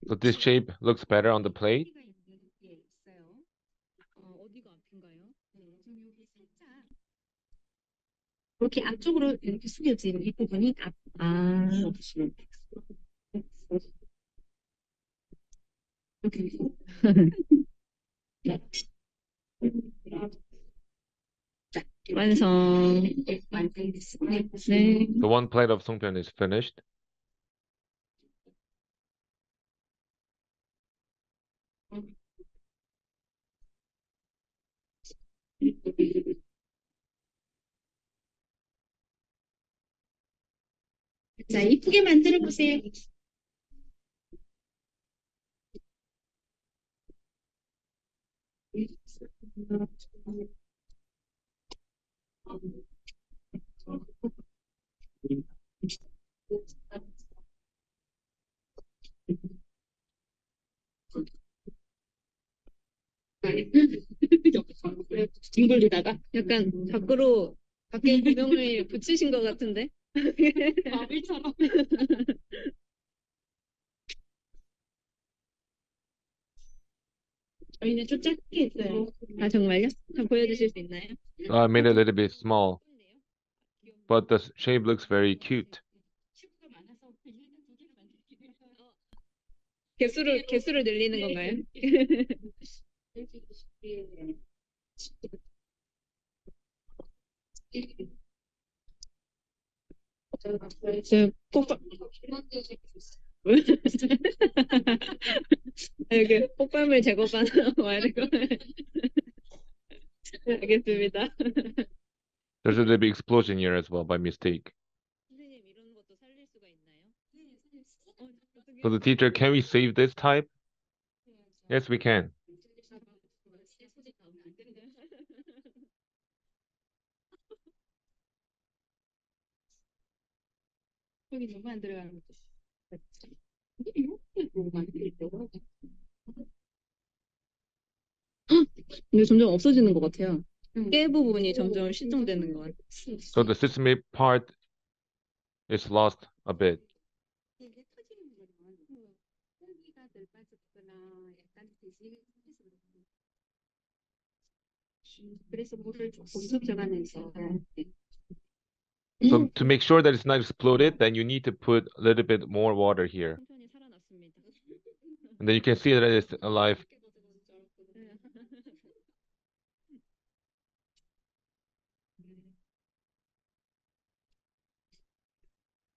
So this shape looks better on the plate. 여기가 예, 있어요. 어디가 앞인가요? 네, 좀 여기 살짝 이렇게 앞쪽으로 이렇게 숙여진 이 부분이 앞. 아, 이렇게. 네. 자, 완성. 완성됐습니다. 네. The one plate of songpyeon is finished. 자, 이쁘게 만들어 보세요. 뒹굴리다가 약간 밖으로 밖에 조명을 붙이신 것 같은데 마블처럼. 저희는 좀 작게 했어요. 아 정말요? 한번 보여주실 수 있나요? I made it a little bit small, but the shape looks very cute. 개수를 늘리는 건가요? 저 폭발 이렇게 폭발물 제거반 와야 거. 알겠습니다. There's a little bit explosion here as well by mistake. 선생님 이런 것도 살릴 수가 있나요? So the teacher, can we save this type? Yes, we can. 여기 너무 안 들어가는 거죠. 이렇게 만들려고. 근데 점점 없어지는 것 같아요. 깨 부분이 점점 실종되는 것 같아요. So the sesame part is lost a bit. 이게 터지는 거는 공기가 덜 빠졌거나 약간 되지. 그래서 물을 조금 섞어가면서 So to make sure that it's not exploded, then you need to put a little bit more water here. 천천히 살아났습니다. And then you can see that it's alive.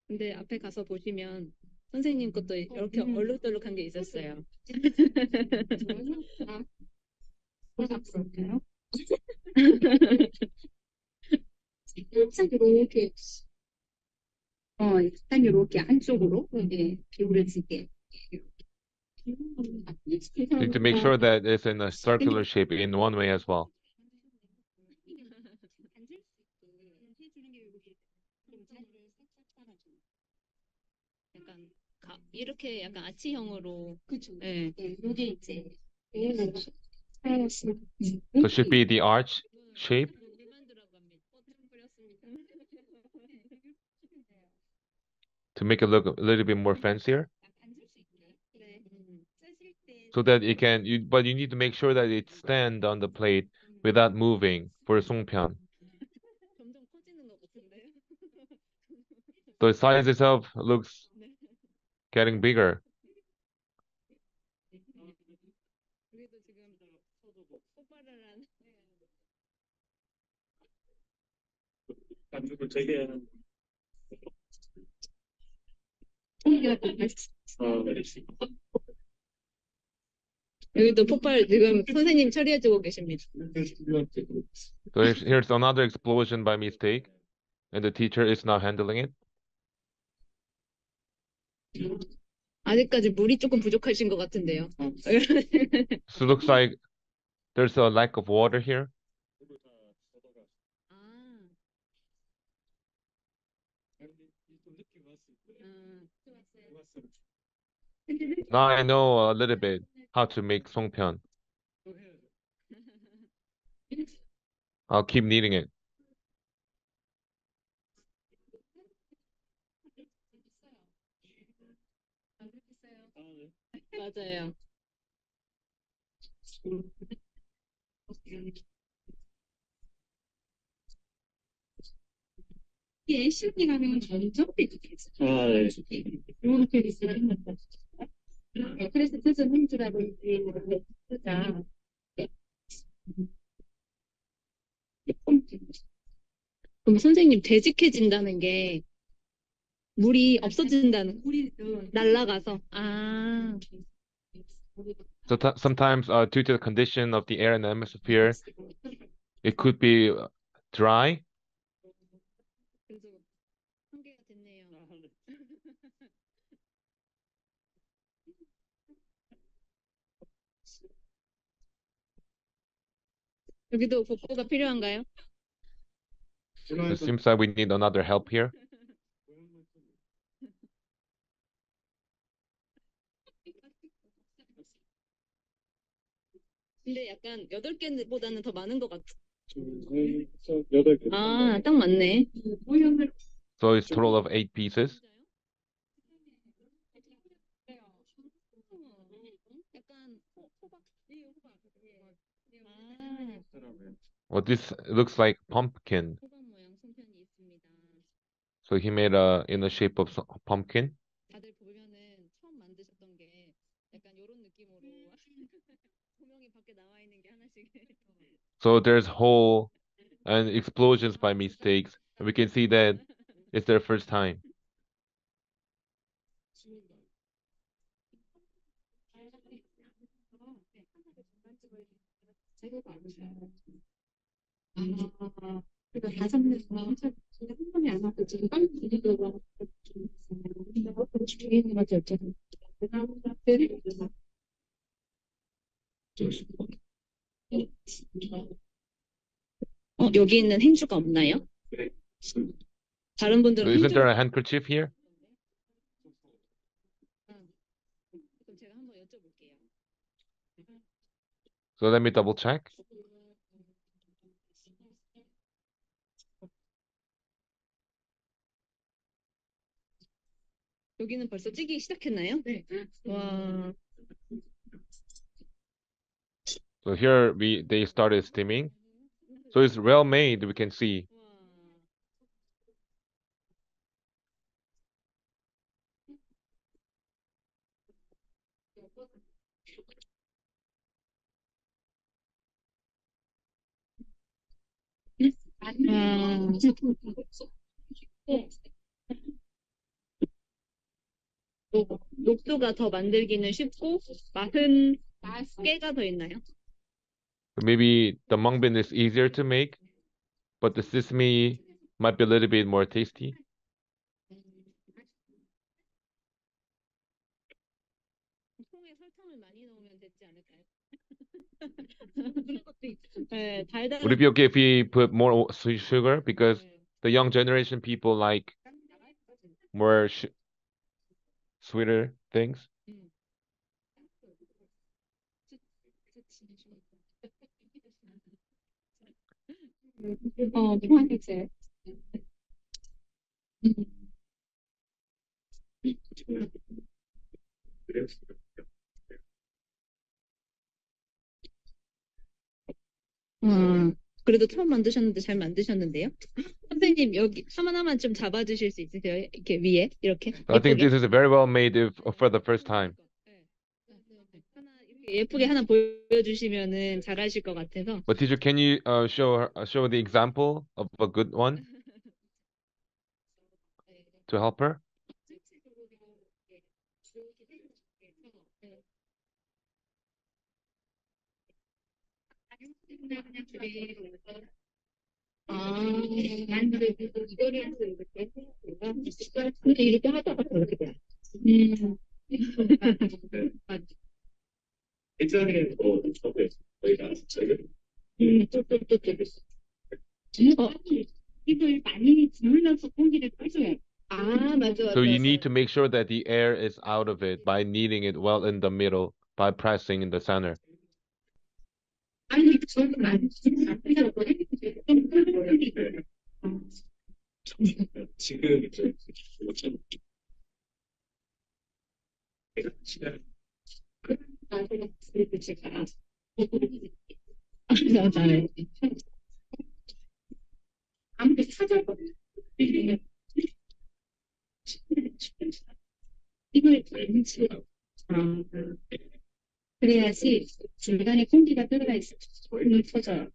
근데 앞에 가서 보시면 선생님 것도 이렇게 얼룩덜룩한 게 있었어요. 부럽을까요? 살짝 이렇게 약간 이렇게 한쪽으로 이렇게 기울어지게. You need to make sure that it's in a circular shape in one way as well. 약간 이렇게 약간 아치형으로. 그쵸. 네. 이게 이제 So it should be the arch shape. To make it look a little bit more fancier. So that it can, but you need to make sure that it stand on the plate without moving for songpyeon. 점점 커지는 것 같은데요? The size itself looks getting bigger. 여기도 지금 폭발을 한. 반죽을 되게 여기도 폭발 지금 선생님 처리해주고 계십니다. So here's another explosion by mistake, and the teacher is now handling it. 아직까지 물이 조금 부족하신 것 같은데요. So it looks like there's a lack of water here. Now I know a little bit how to make songpyeon. I'll keep kneading it. 맞아요. 이게 시험이 가면 점점 삐죽해져. 이렇게 있으면 그래서 뜻은 힘주라고 쓰자. 그럼 선생님 되직해진다는 게 물이 없어진다는 물이 날아가서 아 So sometimes, due to the condition of the air in the atmosphere, it could be dry. 그래서 한 개가 됐네요. 여기도 복구가 필요한가요? It seems like we need another help here. 근데 약간 8개보다는 더 많은 것 같아. 8개. 아, 딱 맞네. So it's total of 8 pieces. 약간 호박. Well, this looks like pumpkin. 호박 모양 송편이 있습니다. So he made in the shape of pumpkin. 다들 보면은 처음 만드셨던 게 약간 이런 느낌으로 조명이 밖에 나와 있는 게 하나씩. So there's hole and explosions by mistakes. And we can see that it's their first time. 그러니까 5명 한 번에 안 하고 지금 빨리 들리려고 뒤에 있는 거지 어쨌든. 여기 있는 행주가 없나요? 다른 분들은 Isn't there 행주를 a handkerchief here? 그럼 제가 한번 여쭤볼게요. So let me double check. 여기는 벌써 찌기 시작했나요? 네. 와. So here they started steaming. So it's well made, we can see. 녹두가 더 만들기는 쉽고 맛은 깨가 더 있나요? Maybe the mung bean is easier to make, but the sesame might be a little bit more tasty. 통에 설탕을 많이 넣으면 되지 않을까요? 네, 달달한 Would it be okay if we put more sweet sugar? Because the young generation people like more sweeter things. 무한리제. 그래도 처음 만드셨는데 잘 만드셨는데요? 선생님 여기 하나만 좀 잡아주실 수 있으세요? 이렇게 위에 이렇게 I think 예쁘게 this is very well made if, for the first time. 이렇게 예쁘게 하나 보여주시면은 잘하실 것 같아서. But teacher, can you show the example of a good one to help her? 나는 이거를 이렇게 근데 이렇게 하다가 이렇게 돼. 예전에 저희가 쫄쫄쫄쫄. 이걸 많이 주물러서 공기를 빼줘야. 맞아. So you need to make sure that the air is out of it by kneading it well in the middle, by pressing in the center. 아니 저는 많이 지금 시간 아무리 찾아봐. 이걸 왠지 그래야지 중간에 공기가 들어가 있어. 오늘 터져요.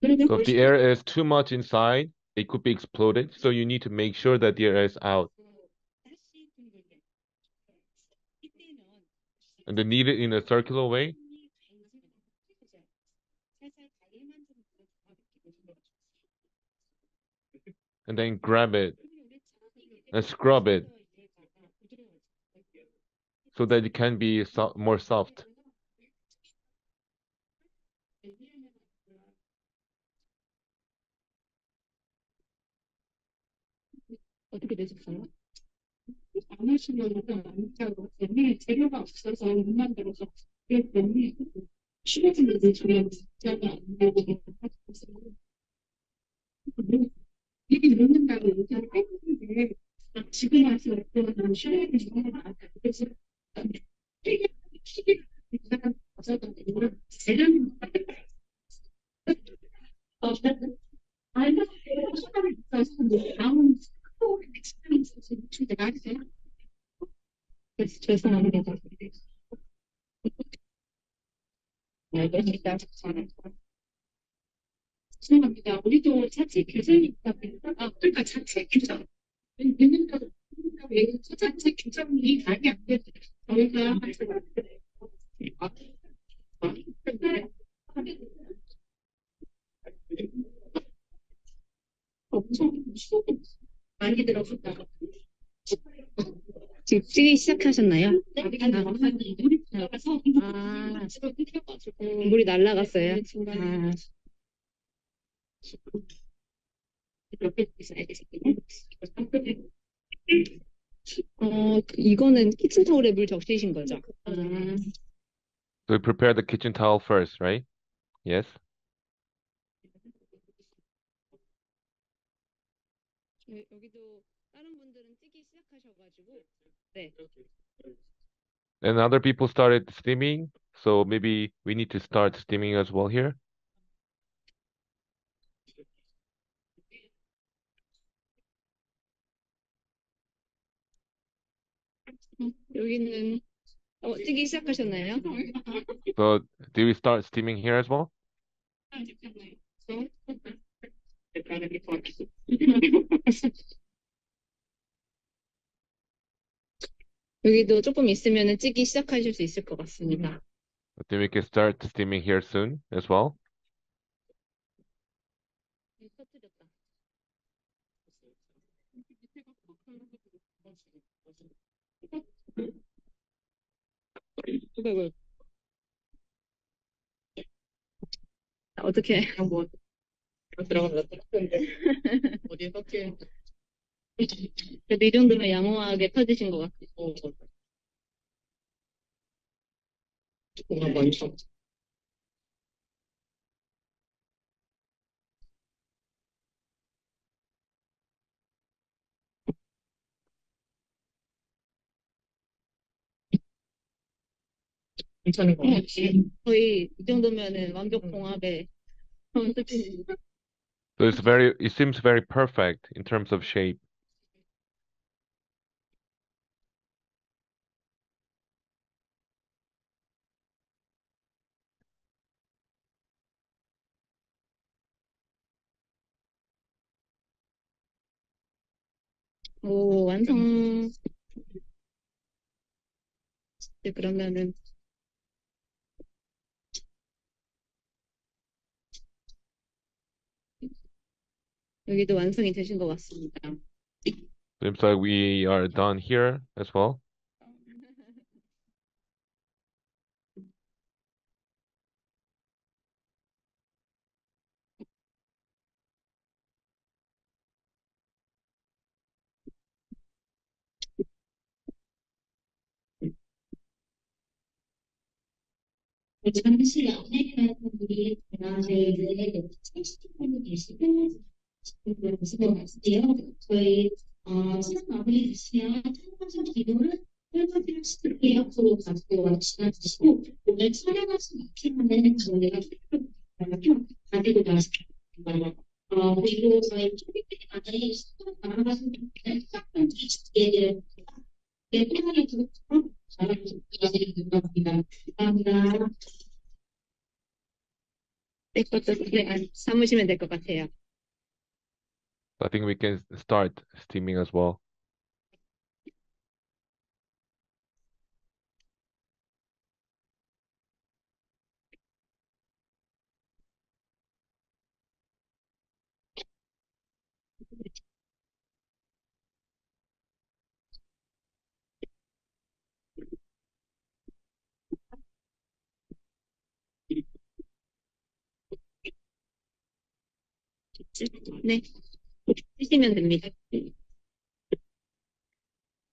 그러면 So if the air is too much inside, it could be exploded. So you need to make sure that the air is out. And then knead it in a circular way. And then grab it and scrub it so that it can be more soft. 어떻게 되셨어요? 안 하시면 진짜로 때문에 재료가 없어서 못 만들어서 그랬 때문에 쉬워지는데 저희가 진짜가 안 되고 이게 넣는다고 얘기를 했는데 지금 와서 어떤 쉬워야 되는 거 그래서 튀기 없었던 이런 재료는 알고 시간이 있어서 다음 내가 하세요. 그래서 죄송합니다. 알겠습니다. 죄송합니다. 우리도 자체 규정이 있다 보니까 그러니까 자체 규정 있는다고 왜 자체 규정이 많이 안 되죠. 저희가 엄청 많이 들어갔다가 지금 찌기 시작하셨나요? 물이 날라갔어요. 이거는 키친타올에 물 적시신 거죠? So we prepare the kitchen towel first, right? Yes. 여기도 다른 분들은 찌기 시작하셔가지고 네. And other people started steaming, so maybe we need to start steaming as well here. 여기는 찌기 시작하셨나요? So, did we start steaming here as well? 여기도 조금 있으면은 찌기 시작하실 수 있을 것 같습니다. Then we can start steaming here soon as well. 터뜨렸다. 이거 어떻게? 뭐 들어가면 어디에 섞여? 그래도 이 정도면 양호하게 펴지신 것 같아요. 조금만 먼저. 괜찮은 거 같아요. 거의 이 정도면은 완벽 봉합에 So it seems very perfect in terms of shape. 오, 완성. 이제 그러면은 여기도 완성이 되신 것 같습니다. Seems like we are done here as well. 잠시 연예인의 분들이 저희를 채식하고 계시고 모습을 봤어요. 저희 시간 마무리 되시면 참고서 기도를 설명드릴 수 있게 앞으로 가지고 지나주시고 오늘 촬영하신 마켓만은 저희가 가지고 나왔습니다. 그리고 저희 초기들이 안에 시간 나눠가신 분들은 시작한 주시게 될 편하게 두고 감사합니다. 감사합니다. 네, 것도 삼으시면 될 것 같아요. I think we can start steaming as well. 네, 쓰시면 됩니다.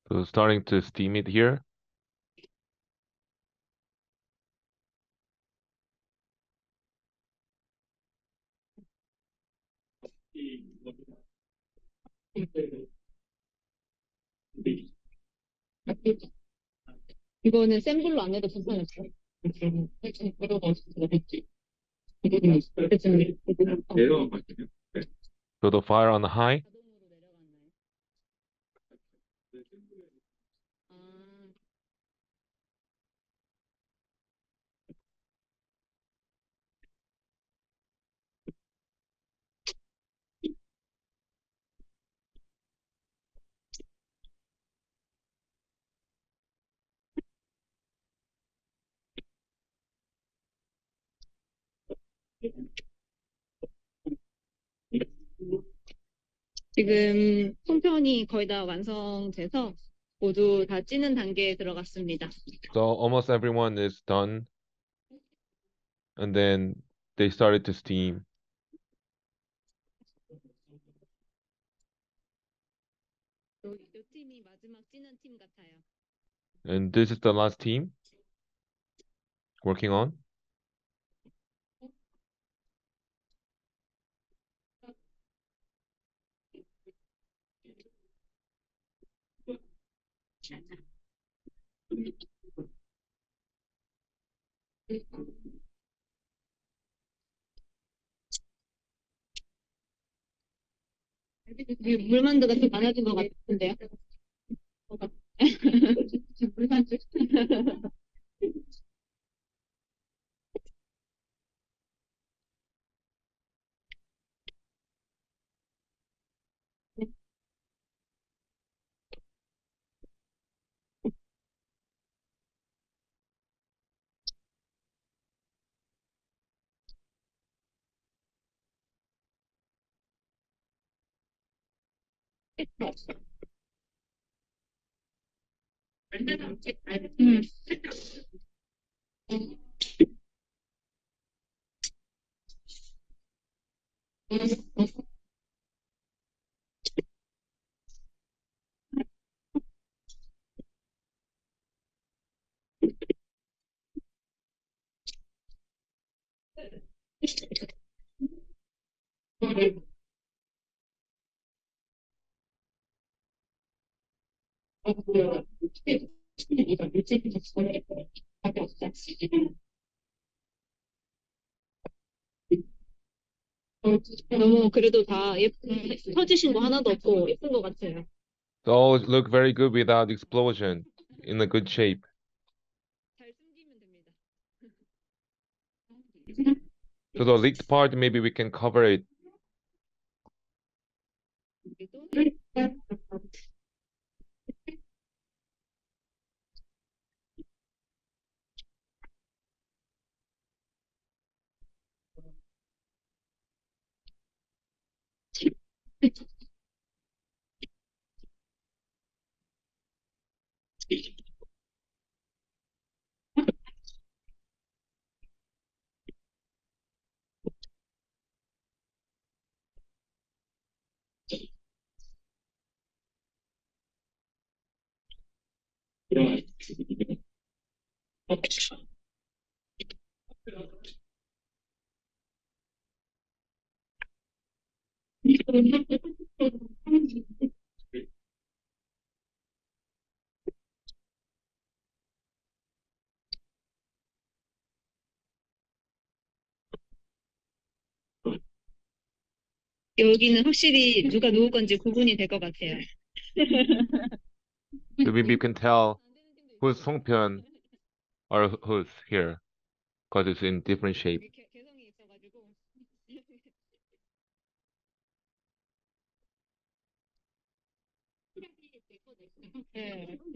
So starting to steam it here. 이거는 센 불로 안 해도 괜찮았어요. So the fire on the high. 지금 송편이 거의 다 완성돼서 모두 다 찌는 단계에 들어갔습니다. So almost everyone is done. And then they started to steam. 이 팀이 마지막 찌는 팀 같아요. And this is the last team working on. 물만두가 좀 많아진 것 같은데요? 잘 몰랐는데. 너무 그래도 다 터지신 거 하나도 없고 예쁜 것 같아요. They all look very good without explosion, in a good shape. 잘 숨기면 됩니다. So the leaked part, maybe we can cover it. 여기는 확실히 누가 누구 건지 구분이 될 것 같아요. So maybe you can tell who's songpyeon or who's here, because it's in different shape. 개성이 있어가지고. 네.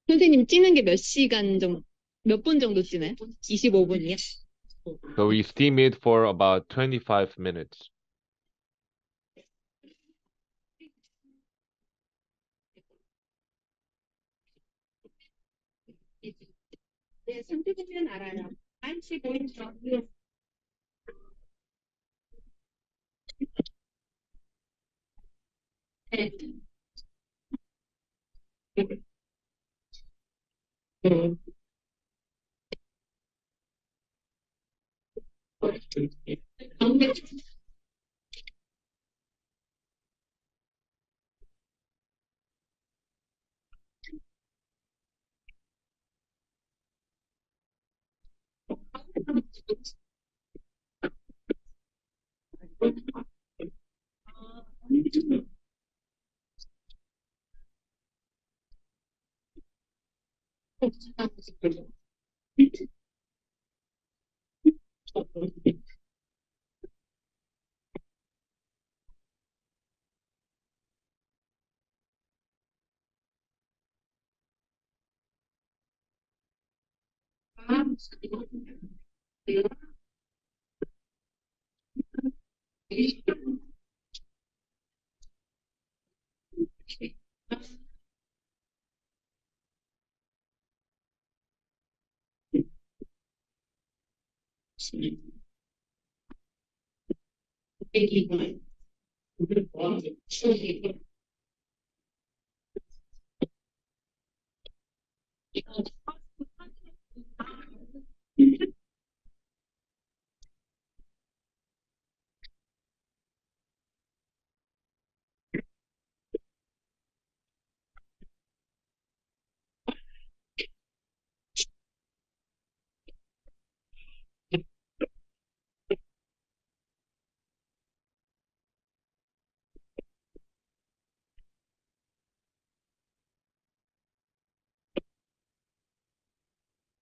선생님 찌는 게 몇 시간 정도, 몇 분 정도 찌나요? 25분이요? So we steam it for about 25 minutes. 네, 선택하면 알아요. 안치 보이죠? 네.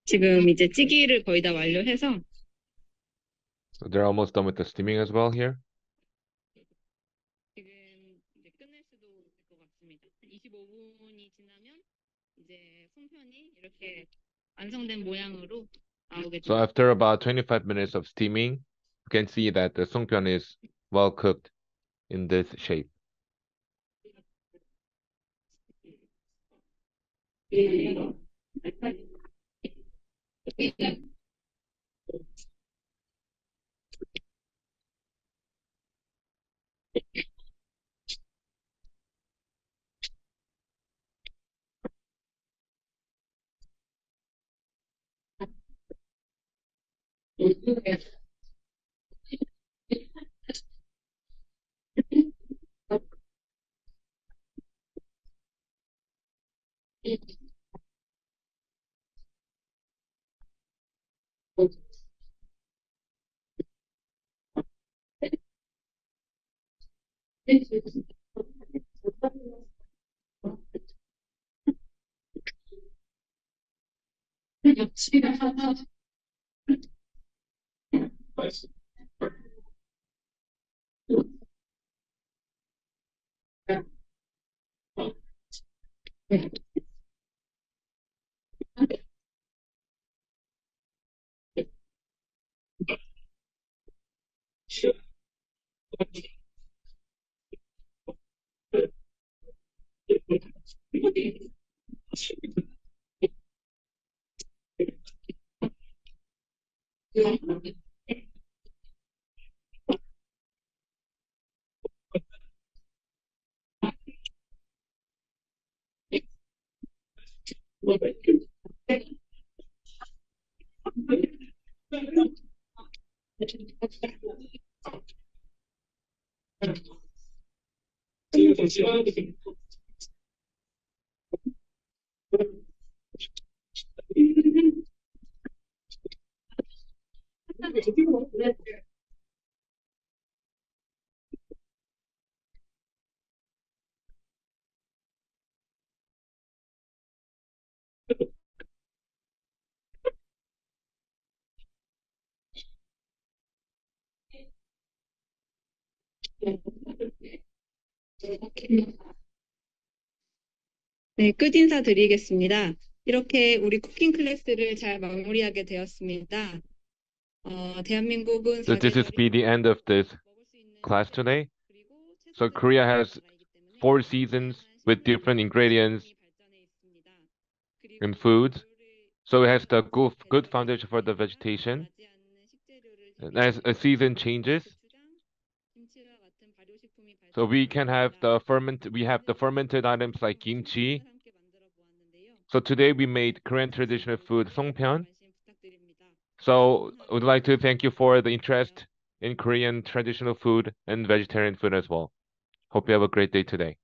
지금 이제 찌기를 거의 다 완료해서 So they're almost done with the steaming as well here. 지금 이제 끝낼 수도 있을 것 같습니다. 25분이 지나면 이제 송편이 이렇게 완성된 모양으로 나오게 So 됩니다. after about 25 minutes of steaming, you can see that the songpyeon is well cooked in this shape. 네, 끝인사 드리겠습니다. 이렇게 우리 쿠킹 클래스를 잘 마무리하게 되었습니다. 대한민국은 So this is 4개월이 be the end of this 먹을 수 있는 class today. 그리고 So 채소들이 Korea 많은 has 나라이기 때문에 4 seasons with different ingredients 이미 발전해 있습니다. 그리고 and foods. 재료를 So it has the good 대량하게 foundation for the 사용하니까 vegetation. 나지 않는 식재료를 And as a 대비해서 season changes, 고추장, 김치와 같은 발효식품이 so we can have 발전하였습니다. we have the fermented items like 오늘은 kimchi. 송편을 함께 만들어 보았는데요. So today we made Korean traditional food songpyeon. 관심 부탁드립니다. So I would like to thank you for the interest in Korean traditional food and vegetarian food as well. Hope you have a great day today.